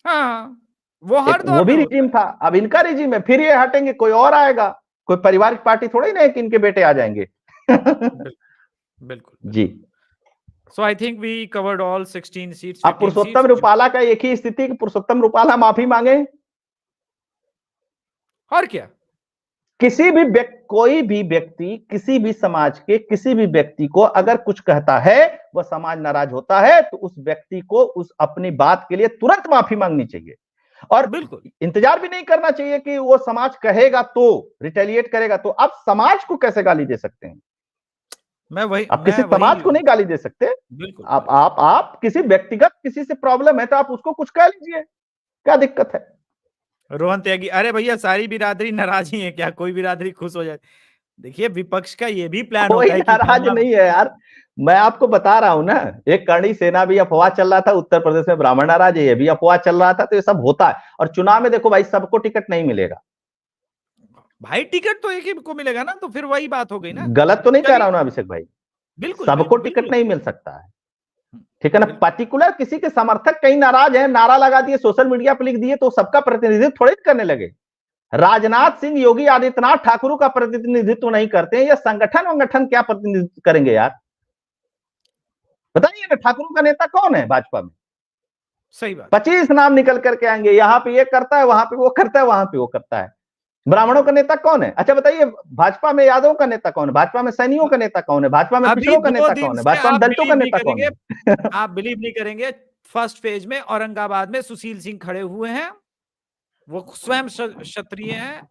हाँ, वो हर एक दौर वो भी में होता रिजीम है। था, अब इनका रिजीम है, फिर ये हटेंगे कोई और आएगा। कोई परिवार की पार्टी थोड़ी ना है कि इनके बेटे आ जाएंगे। बिल्कुल बिल्कुल जी, बिल्कुल। So I think we covered all 16 seats, अब 15 पुरुषोत्तम सीट्स। रूपाला का एक ही स्थिति कि पुरुषोत्तम रूपाला माफी मांगे। और क्या, कोई भी व्यक्ति किसी भी समाज के किसी भी व्यक्ति को अगर कुछ कहता है, वह समाज नाराज होता है, तो उस व्यक्ति को उस अपनी बात के लिए तुरंत माफी मांगनी चाहिए और बिल्कुल इंतजार भी नहीं करना चाहिए कि वो समाज कहेगा तो रिटेलिएट करेगा। तो आप समाज को कैसे गाली दे सकते हैं? आप किसी मैं वही समाज को नहीं गाली दे सकते। बिल्कुल आप किसी व्यक्तिगत किसी से प्रॉब्लम है तो आप उसको कुछ कह लीजिए, क्या दिक्कत है? रोहन त्यागी, अरे भैया सारी बिरादरी नाराज ही है क्या, कोई बिरादरी खुश हो जाए? देखिए विपक्ष का ये भी प्लान कोई होता है कि नाराज नहीं है यार, मैं आपको बता रहा हूं ना, एक करणी सेना भी अफवाह चल रहा था, उत्तर प्रदेश में ब्राह्मण नाराज है, ये भी अफवाह चल रहा था, तो ये सब होता है। और चुनाव में देखो भाई, सबको टिकट नहीं मिलेगा भाई, टिकट तो एक ही को मिलेगा ना, तो फिर वही बात हो गई ना। गलत तो नहीं कह चलिए, रहा हूं ना अभिषेक भाई, बिल्कुल सबको बिल्कुल टिकट बिल्कुल। नहीं मिल सकता है। ठीक है ना। पर्टिकुलर किसी के समर्थक कहीं नाराज है, नारा लगा दिए, सोशल मीडिया पर लिख दिए, तो सबका प्रतिनिधित्व थोड़े करने लगे। राजनाथ सिंह योगी आदित्यनाथ ठाकुरों का प्रतिनिधित्व नहीं करते हैं, ये संगठन वंगठन क्या प्रतिनिधित्व करेंगे यार, बताइए ना। ठाकुरों का नेता कौन है भाजपा में? सही बात। 25 नाम निकल करके आएंगे, यहाँ पे ये करता है, वहां पे वो करता है, वहां पे वो करता है। ब्राह्मणों का नेता कौन है? अच्छा बताइए, भाजपा में यादवों का नेता कौन है? भाजपा में सैनियों का नेता कौन है? भाजपा में अभी पिछड़ों का 2 नेता दिन कौन है? से भाजपा में आप दलितों का बिलीव नहीं नेता कौन करेंगे, है? आप बिलीव नहीं करेंगे, फर्स्ट फेज में औरंगाबाद में सुशील सिंह खड़े हुए हैं, वो स्वयं क्षत्रिय हैं।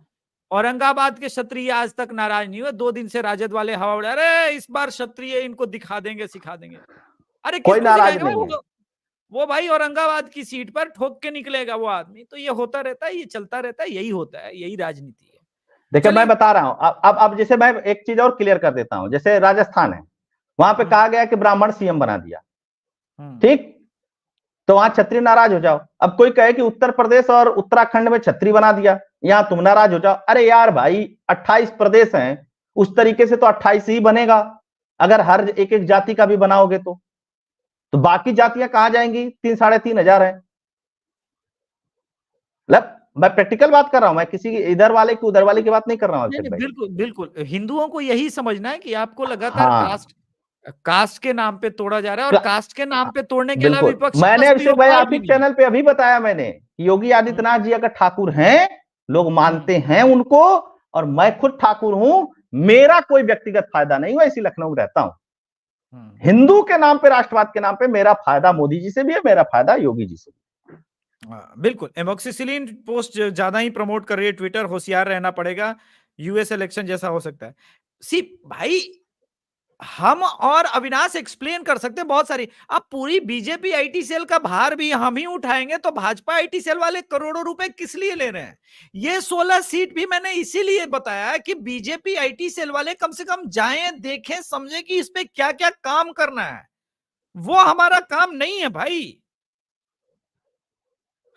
औरंगाबाद के क्षत्रिय आज तक नाराज नहीं हुए। 2 दिन से राजद वाले हवा उड़ा, अरे इस बार क्षत्रिय इनको दिखा देंगे, सिखा देंगे। अरे कोई किसको नाराज सिखाएंगे भाई? नहीं है। वो भाई औरंगाबाद की सीट पर ठोक के निकलेगा वो आदमी। तो ये होता रहता है, ये चलता रहता है, यही होता है, यही राजनीति है। देखिए मैं चलिए। बता रहा हूं, अब जैसे मैं एक चीज और क्लियर कर देता हूं, जैसे राजस्थान है, वहां पे कहा गया कि ब्राह्मण सीएम बना दिया, ठीक, तो वहां क्षत्रिय नाराज हो जाओ। अब कोई कहे कि उत्तर प्रदेश और उत्तराखंड में क्षत्रिय बना दिया, यहां तुम नाराज हो जाओ। अरे यार भाई, 28 प्रदेश हैं, उस तरीके से तो 28 ही बनेगा। अगर हर एक एक जाति का भी बनाओगे तो बाकी जातियां कहां जाएंगी? 3-3.5 हजार है। मतलब मैं प्रैक्टिकल बात कर रहा हूं, मैं किसी इधर वाले की उधर वाले की बात नहीं कर रहा हूं नहीं अभिषेक नहीं, भाई। बिल्कुल बिल्कुल, हिंदुओं को यही समझना है कि आपको लगातार हाँ, कास्ट के नाम पे तोड़ा जा रहा है, और कास्ट के नाम पे तोड़ने के अलावा बिल्कुल। विपक्ष के मैंने पास कोई अभिषेक भाई औजार आप ही भी नहीं है। चैनल पे अभी बताया मैंने कि योगी आदित्यनाथ जी अगर ठाकुर हैं, लोग मानते हैं उनको, और मैं खुद ठाकुर हूं, मेरा कोई व्यक्तिगत फायदा नहीं हुआ, इसी लखनऊ में रहता हूं। हिंदू के नाम पे, राष्ट्रवाद के नाम पे मेरा फायदा मोदी जी से भी है, मेरा फायदा योगी जी से भी। बिल्कुल। एमोक्सिसिलिन पोस्ट ज्यादा ही प्रमोट कर रही है ट्विटर, होशियार रहना पड़ेगा, यूएस इलेक्शन जैसा हो सकता है। सी भाई, हम और अविनाश एक्सप्लेन कर सकते हैं बहुत सारी। अब पूरी बीजेपी आईटी सेल का भार भी हम ही उठाएंगे, तो भाजपा आईटी सेल वाले करोड़ों रुपए किस लिए ले रहे हैं? ये 16 सीट भी मैंने इसीलिए बताया कि बीजेपी आईटी सेल वाले कम से कम जाएं, देखें, समझें कि इस पे क्या क्या काम करना है। वो हमारा काम नहीं है भाई।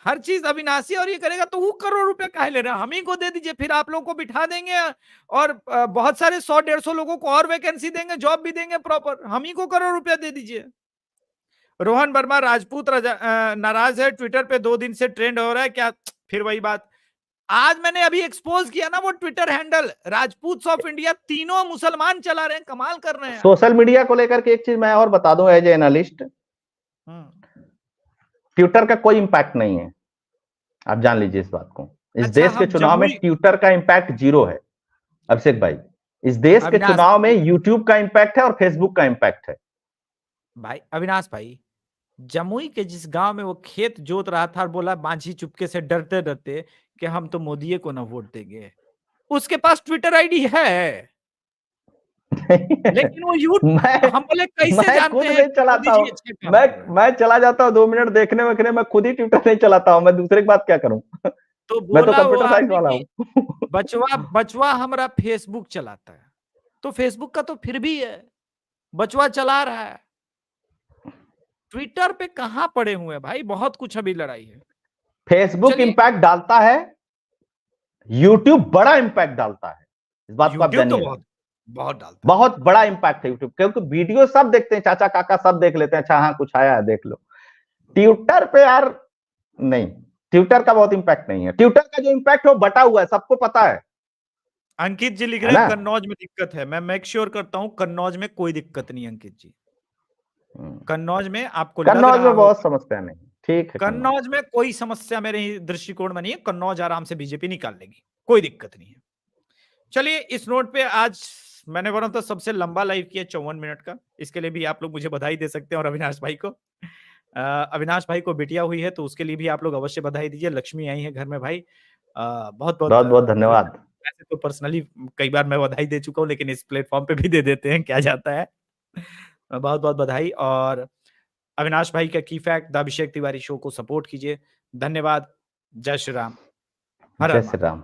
हर चीज अविनाशी और ये करेगा, तो वो करोड़ रुपए काहे ले रहा है? हम ही को दे दीजिए, फिर आप लोगों को बिठा देंगे, और बहुत सारे 100-150 लोगों को और वैकेंसी देंगे, जॉब भी देंगे प्रॉपर। हम ही को करोड़ रुपया दे दीजिए। रोहन वर्मा, राजपूत नाराज है, ट्विटर पे 2 दिन से ट्रेंड हो रहा है क्या? फिर वही बात, आज मैंने अभी एक्सपोज किया ना वो Twitter handle, Rajput of India, तीनों मुसलमान चला रहे हैं, कमाल कर रहे हैं। सोशल मीडिया को लेकर के एक चीज मैं और बता दूं एज ए एनालिस्ट, ट्विटर का कोई इंपैक्ट नहीं है, आप जान लीजिए इस बात को। इस अच्छा, देश के चुनाव में ट्विटर का इंपैक्ट 0 है अभिषेक भाई। इस देश के चुनाव में यूट्यूब का इंपैक्ट है और फेसबुक का इंपैक्ट है भाई। अविनाश भाई, जमुई के जिस गांव में वो खेत जोत रहा था और बोला मांझी चुपके से डरते डरते कि हम तो मोदी को ना वोट देंगे, उसके पास ट्विटर आईडी है, लेकिन वो हम बोले कैसे मैं जानते खुद हैं नहीं चलाता हूँ, मैं चला जाता हूँ 2 मिनट देखने वखने, मैं खुद ही ट्विटर नहीं चलाता हूँ, मैं दूसरे की बात क्या करूं। तो मैं तो बोला वो कंप्यूटर साइंस आदमी वाला की हूँ। बचवा हमारा फेसबुक चलाता है, तो फेसबुक का तो फिर भी है, बचवा चला रहा है। ट्विटर पे कहां पड़े हुए हैं भाई, बहुत कुछ अभी लड़ाई है। फेसबुक इंपैक्ट डालता है, यूट्यूब बड़ा इंपैक्ट डालता है, इस बात को आप यूट्यूब तो जानिए। बहुत डालता है, बहुत बड़ा इंपैक्ट है यूट्यूब, क्योंकि वीडियो सब देखते हैं, चाचा काका सब देख लेते हैं, अच्छा हाँ कुछ आया है देख लो। ट्विटर पे यार नहीं, ट्विटर का बहुत इंपैक्ट नहीं है। ट्विटर का जो इंपैक्ट है वो बटा हुआ है, सबको पता है। अंकित जी लिख रहे हैं कन्नौज में दिक्कत है, मैं मेक श्योर करता हूं कन्नौज में कोई दिक्कत नहीं। अंकित जी, कन्नौज में आपको लग कन्नौज रहा में बहुत समस्या नहीं, ठीक है। कन्नौज में कोई समस्या मेरे दृष्टिकोण में नहीं है, कन्नौज आराम से बीजेपी निकाल लेगी, कोई दिक्कत नहीं है। चलिए, इस नोट पे आज मैंने बोला तो सबसे लंबा लाइव किया 54 मिनट का, इसके लिए भी आप लोग मुझे बधाई दे सकते हैं। और अविनाश भाई को, अविनाश भाई को बेटिया हुई है तो उसके लिए भी आप लोग अवश्य बधाई दीजिए। लक्ष्मी आई है घर में भाई, बहुत बहुत धन्यवाद। वैसे तो पर्सनली कई बार मैं बधाई दे चुका हूँ, लेकिन इस प्लेटफॉर्म पे भी दे देते हैं, क्या जाता है। बहुत बहुत बधाई। और अविनाश भाई का की fact the Abhishek Tiwari show को सपोर्ट कीजिए। धन्यवाद। जय श्री राम। जय श्री राम।